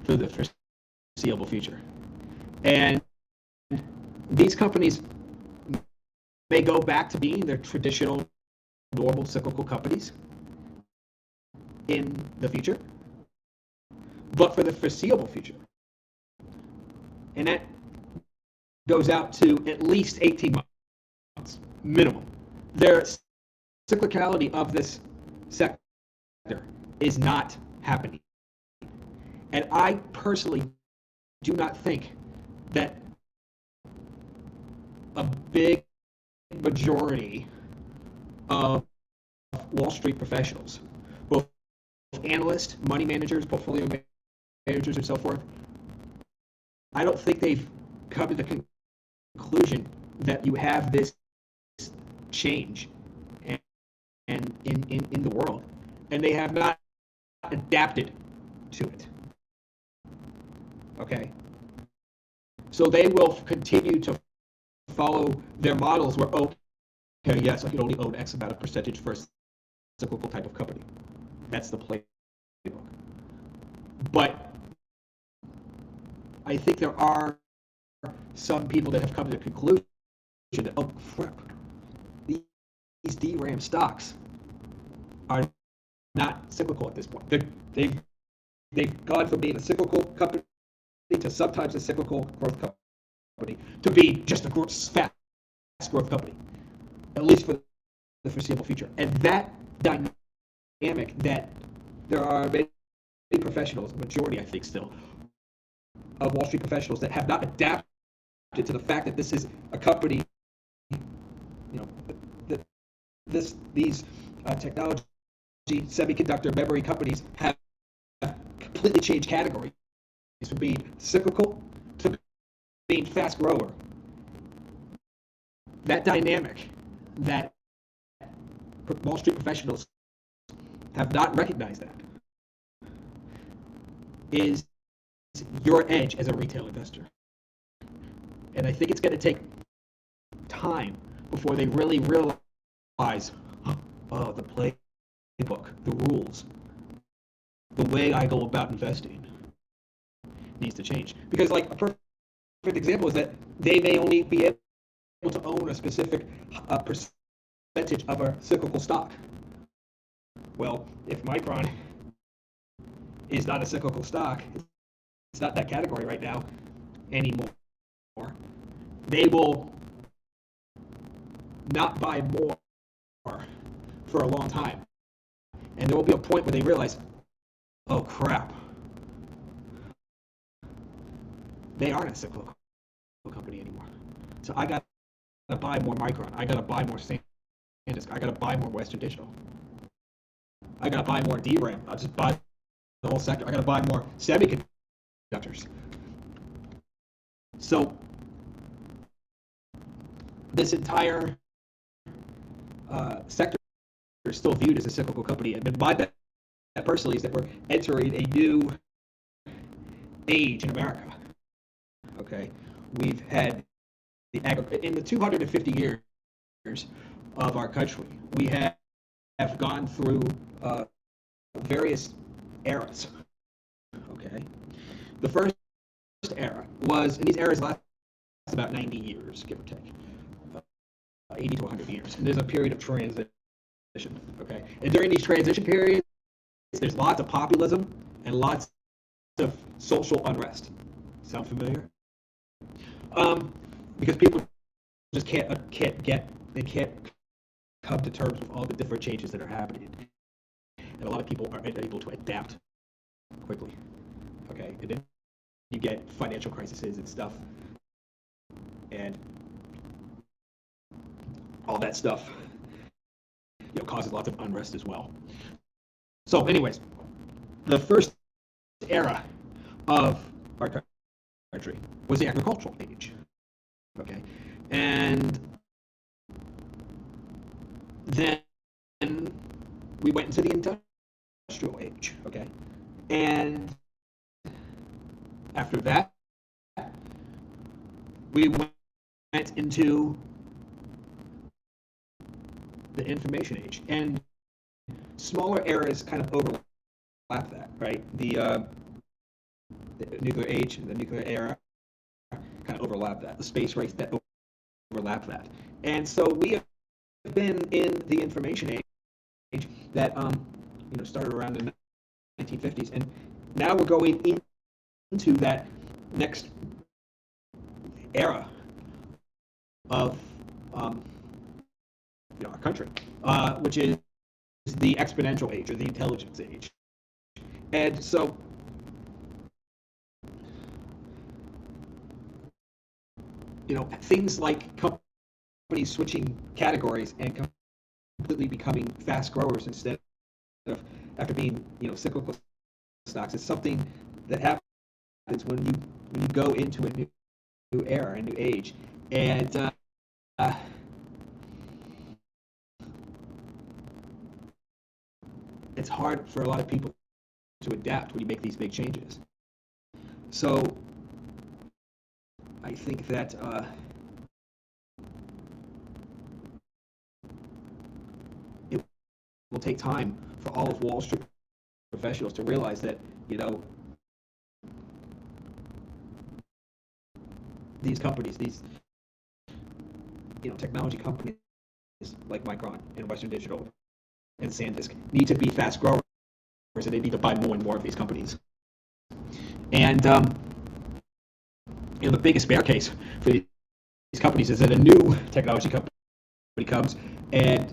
for the foreseeable future. And these companies may go back to being their traditional, normal cyclical companies in the future, but for the foreseeable future, and that goes out to at least 18 months minimum, their cyclicality of this sector is not happening. And I personally do not think that a big majority of Wall Street professionals, both analysts, money managers, portfolio managers, and so forth, I don't think they've come to the conclusion that you have this change and in the world, and they have not adapted to it. Okay, so they will continue to follow their models where, okay, yes, I can only own X amount of percentage for a cyclical type of company. That's the playbook. But I think there are some people that have come to the conclusion that, oh crap, these DRAM stocks are not cyclical at this point. They've gone from being a cyclical company to sometimes a cyclical growth company to be just a fast growth company, at least for the foreseeable future. And that dynamic, that there are many professionals, a majority I think still, of Wall Street professionals that have not adapted to the fact that this is a company, that these technology, semiconductor, memory companies have completely changed categories from being cyclical to being fast grower. That dynamic that Wall Street professionals have not recognized that is your edge as a retail investor. And I think it's going to take time before they really realize, oh, the playbook, the rules, the way I go about investing needs to change. Because like a perfect example is that they may only be able to own a specific percentage of a cyclical stock. Well, if Micron is not a cyclical stock, it's not that category right now anymore, they will not buy more for a long time. And there will be a point where they realize, oh crap, they aren't a cyclical company anymore. So I got to buy more Micron. I got to buy more SanDisk. I got to buy more Western Digital. I got to buy more DRAM. I'll just buy the whole sector. I got to buy more semiconductors. So this entire sector is still viewed as a cyclical company. And my bet personally is that we're entering a new age in America. Okay, we've had in the 250 years of our country, we have gone through various eras. Okay, the first era was, and these eras last about 90 years, give or take, 80 to 100 years. And there's a period of transition. Okay, and during these transition periods, there's lots of populism and lots of social unrest. Sound familiar? Because people just can't come to terms with all the different changes that are happening, and a lot of people are unable to adapt quickly. Okay, and then you get financial crises and stuff, and all that stuff, causes lots of unrest as well. So, anyways, the first era of our country was the agricultural age. Okay, and then we went into the industrial age. Okay, and after that, we went into the information age, and smaller eras kind of overlap that, right? The nuclear age and the nuclear era kind of overlap that. The space race that overlap that. And so we have been in the information age that started around the 1950s, and now we're going into that next era of our country, which is the exponential age or the intelligence age. And so things like companies switching categories and completely becoming fast growers instead of after being cyclical stocks is something that happens when you go into a new era, a new age. And it's hard for a lot of people to adapt when you make these big changes. So I think that it will take time for all of Wall Street professionals to realize that these companies, these technology companies like Micron and Western Digital and SanDisk need to be fast growers, and they need to buy more and more of these companies. And the biggest bear case for these companies is that a new technology company comes and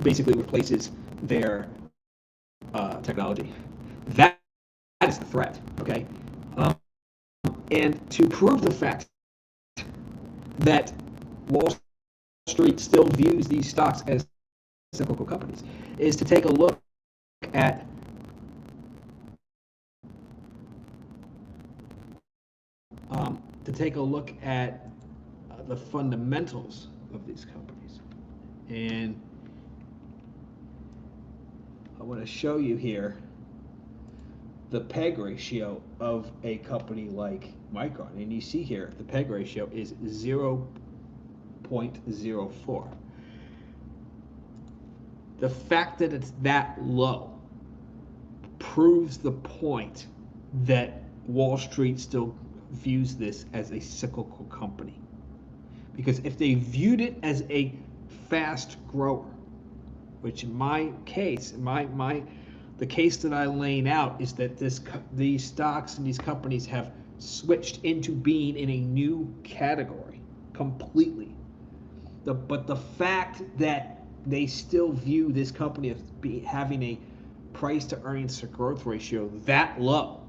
basically replaces their technology. That is the threat. Okay, And to prove the fact that Wall Street still views these stocks as cyclical companies is to take a look at the fundamentals of these companies. And I want to show you here the PEG ratio of a company like Micron. And you see here the PEG ratio is 0.04. The fact that it's that low proves the point that Wall Street still views this as a cyclical company. Because if they viewed it as a fast grower, which in my case, the case that I'm laying out is that these stocks and these companies have switched into being in a new category completely. But the fact that they still view this company as having a price to earnings to growth ratio that low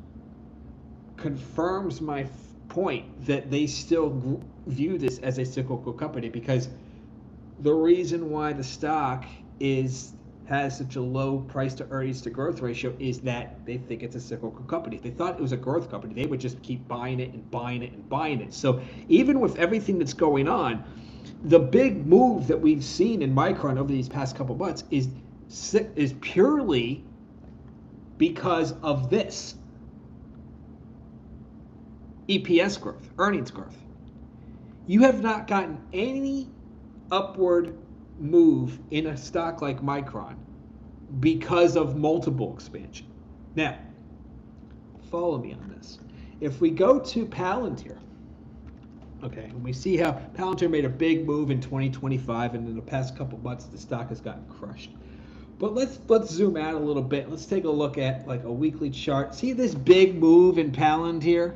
confirms my point that they still view this as a cyclical company, because the reason why the stock has such a low price to earnings to growth ratio is that they think it's a cyclical company. If they thought it was a growth company, they would just keep buying it and buying it and buying it. So even with everything that's going on, the big move that we've seen in Micron over these past couple months is purely because of this EPS growth, earnings growth. You have not gotten any upward move in a stock like Micron because of multiple expansion. Now, follow me on this. If we go to Palantir, okay, and we see how Palantir made a big move in 2025, and in the past couple months, the stock has gotten crushed. But let's zoom out a little bit. Let's take a look at like a weekly chart. See this big move in Palantir,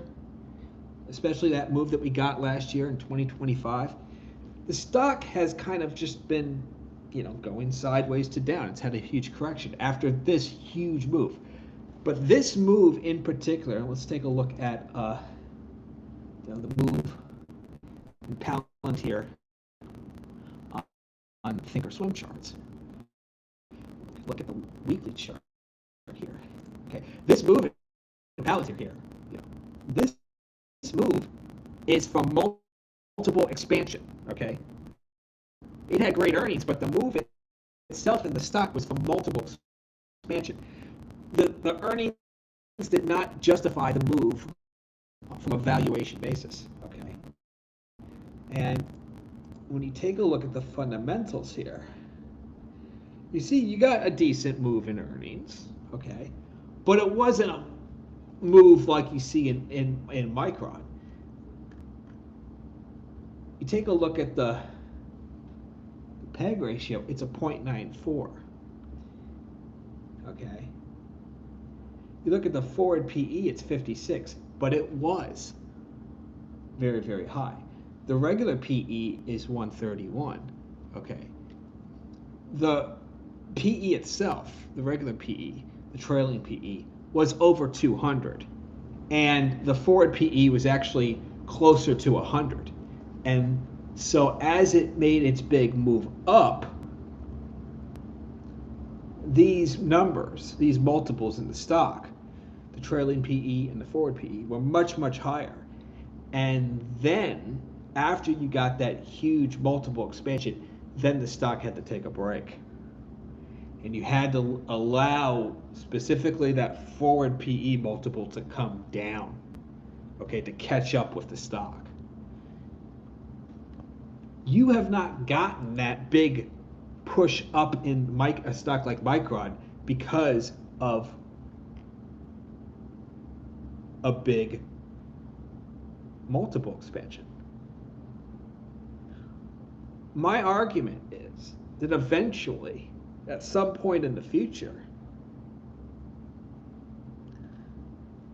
especially that move that we got last year in 2025. The stock has kind of just been, going sideways to down. It's had a huge correction after this huge move. But this move in particular, let's take a look at the move in Palantir on Thinkorswim charts. Look at the weekly chart here. Okay, this move in Palantir here, this move is from multiple expansion. Okay, it had great earnings, but the move itself in the stock was from multiple expansion. The earnings did not justify the move from a valuation basis. Okay, and when you take a look at the fundamentals here, you see you got a decent move in earnings. Okay, but it wasn't a move like you see in Micron. You take a look at the PEG ratio, it's a 0.94. Okay. You look at the forward PE, it's 56, but it was very, very high. The regular PE is 131. Okay. The PE itself, the regular PE, the trailing PE, was over 200. And the forward PE was actually closer to 100. And so as it made its big move up, these numbers, these multiples in the stock, the trailing PE and the forward PE, were much, much higher. And then after you got that huge multiple expansion, then the stock had to take a break. And you had to allow specifically that forward PE multiple to come down, okay, to catch up with the stock. You have not gotten that big push up in a stock like Micron because of a big multiple expansion. My argument is that eventually, at some point in the future,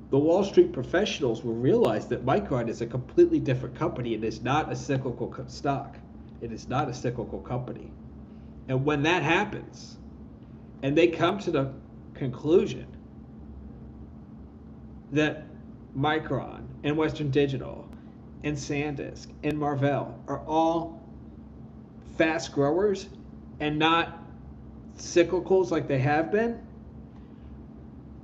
the Wall Street professionals will realize that Micron is a completely different company. It is not a cyclical stock. It is not a cyclical company. And when that happens, and they come to the conclusion that Micron and Western Digital and SanDisk and Marvell are all fast growers and not cyclicals like they have been,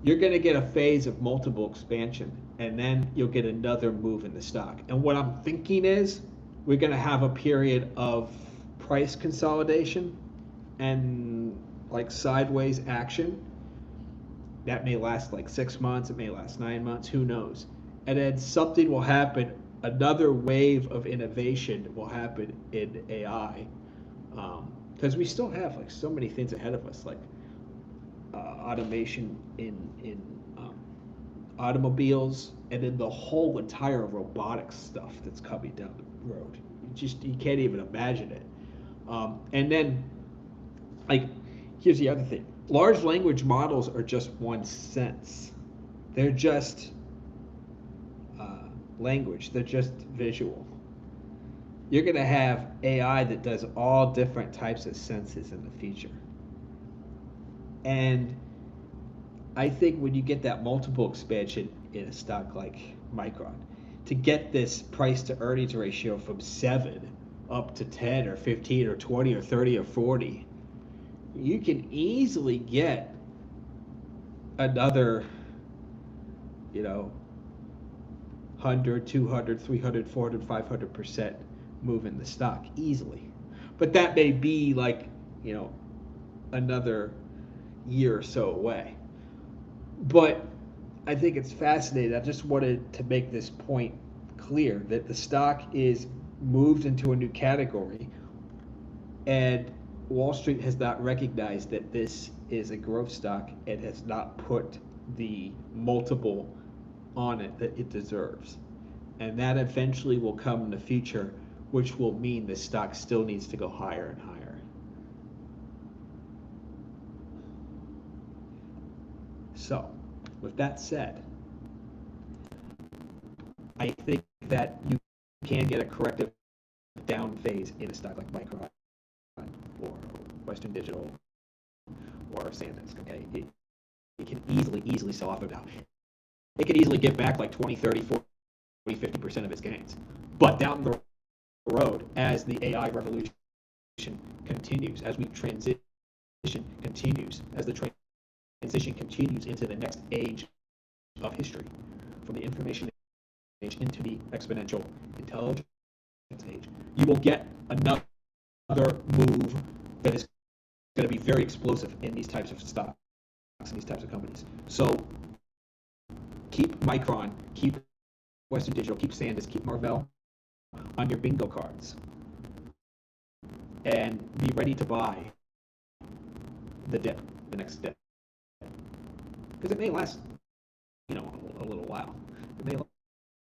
you're going to get a phase of multiple expansion, and then you'll get another move in the stock. And what I'm thinking is we're going to have a period of price consolidation and like sideways action that may last like 6 months, it may last 9 months, who knows. And then something will happen, another wave of innovation will happen in AI, because we still have like so many things ahead of us, like automation in automobiles, and then the whole entire robotics stuff that's coming down the road. You can't even imagine it. And then, like, here's the other thing: large language models are just one sense. They're just language. They're just visual. You're gonna have AI that does all different types of senses in the future. And I think when you get that multiple expansion in a stock like Micron, to get this price to earnings ratio from 7 up to 10 or 15 or 20 or 30 or 40, you can easily get another, 100, 200, 300, 400, 500% move in the stock easily. But that may be like, another year or so away. But I think it's fascinating. I just wanted to make this point clear that the stock is moved into a new category, and Wall Street has not recognized that this is a growth stock and has not put the multiple on it that it deserves. And that eventually will come in the future, which will mean the stock still needs to go higher and higher. So, with that said, I think that you can get a corrective down phase in a stock like Micron or Western Digital or SanDisk. Okay, it can easily sell off of now. It can easily give back like 20, 30, 40, 50% of its gains. But down the road, as the AI revolution continues, as we transition continues, as the transition continues into the next age of history, from the information age into the exponential intelligence age, you will get another move that is going to be very explosive in these types of stocks and these types of companies. So keep Micron, keep Western Digital, keep SanDisk, keep Marvell on your bingo cards, and be ready to buy the dip, the next dip, because it may last, a little while. It may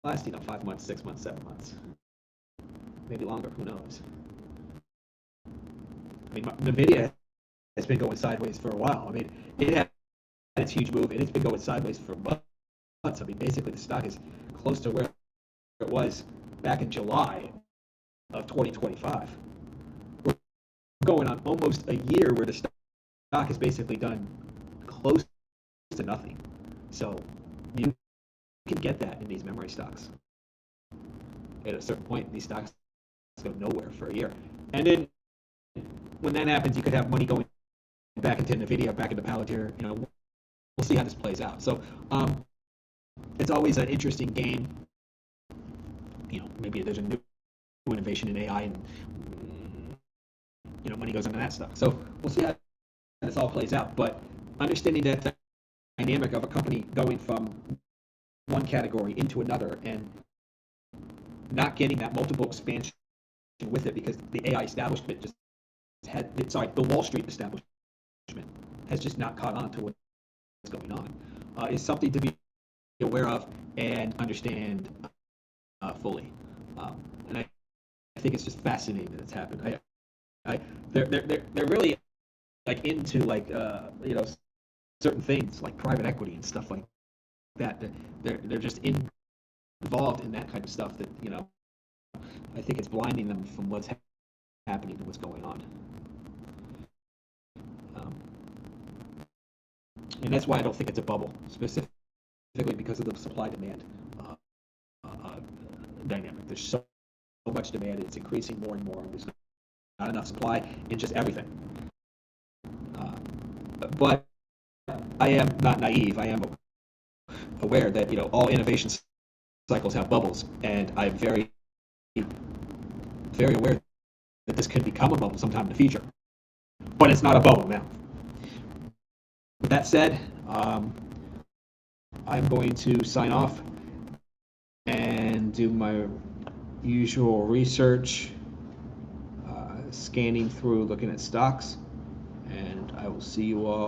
last, 5 months, 6 months, 7 months, maybe longer. Who knows? I mean, Nvidia has been going sideways for a while. I mean, it had its huge move, and it's been going sideways for months. I mean, basically, the stock is close to where it was back in July of 2025. We're going on almost a year where the stock has basically done close to nothing. So you can get that in these memory stocks. At a certain point, these stocks go nowhere for a year. And then when that happens, you could have money going back into NVIDIA, back into Palantir. We'll see how this plays out. So it's always an interesting game. Maybe there's a new innovation in AI, and money goes into that stuff. So we'll see how this all plays out. But understanding that dynamic of a company going from one category into another and not getting that multiple expansion with it, because the AI establishment the Wall Street establishment has just not caught on to what's going on, is something to be aware of and understand fully. And I think it's just fascinating that it's happened. They're really like into certain things like private equity and stuff like that. They're just involved in that kind of stuff that I think it's blinding them from what's happening and what's going on. And that's why I don't think it's a bubble, specifically because of the supply demand dynamic. There's so much demand, it's increasing more and more. There's not enough supply in just everything. Uh, but I am not naive. I am aware that all innovation cycles have bubbles, and I'm very, very aware that this could become a bubble sometime in the future. But it's not a bubble now. With that said, I'm going to sign off and do my usual research, scanning through, looking at stocks, and I will see you all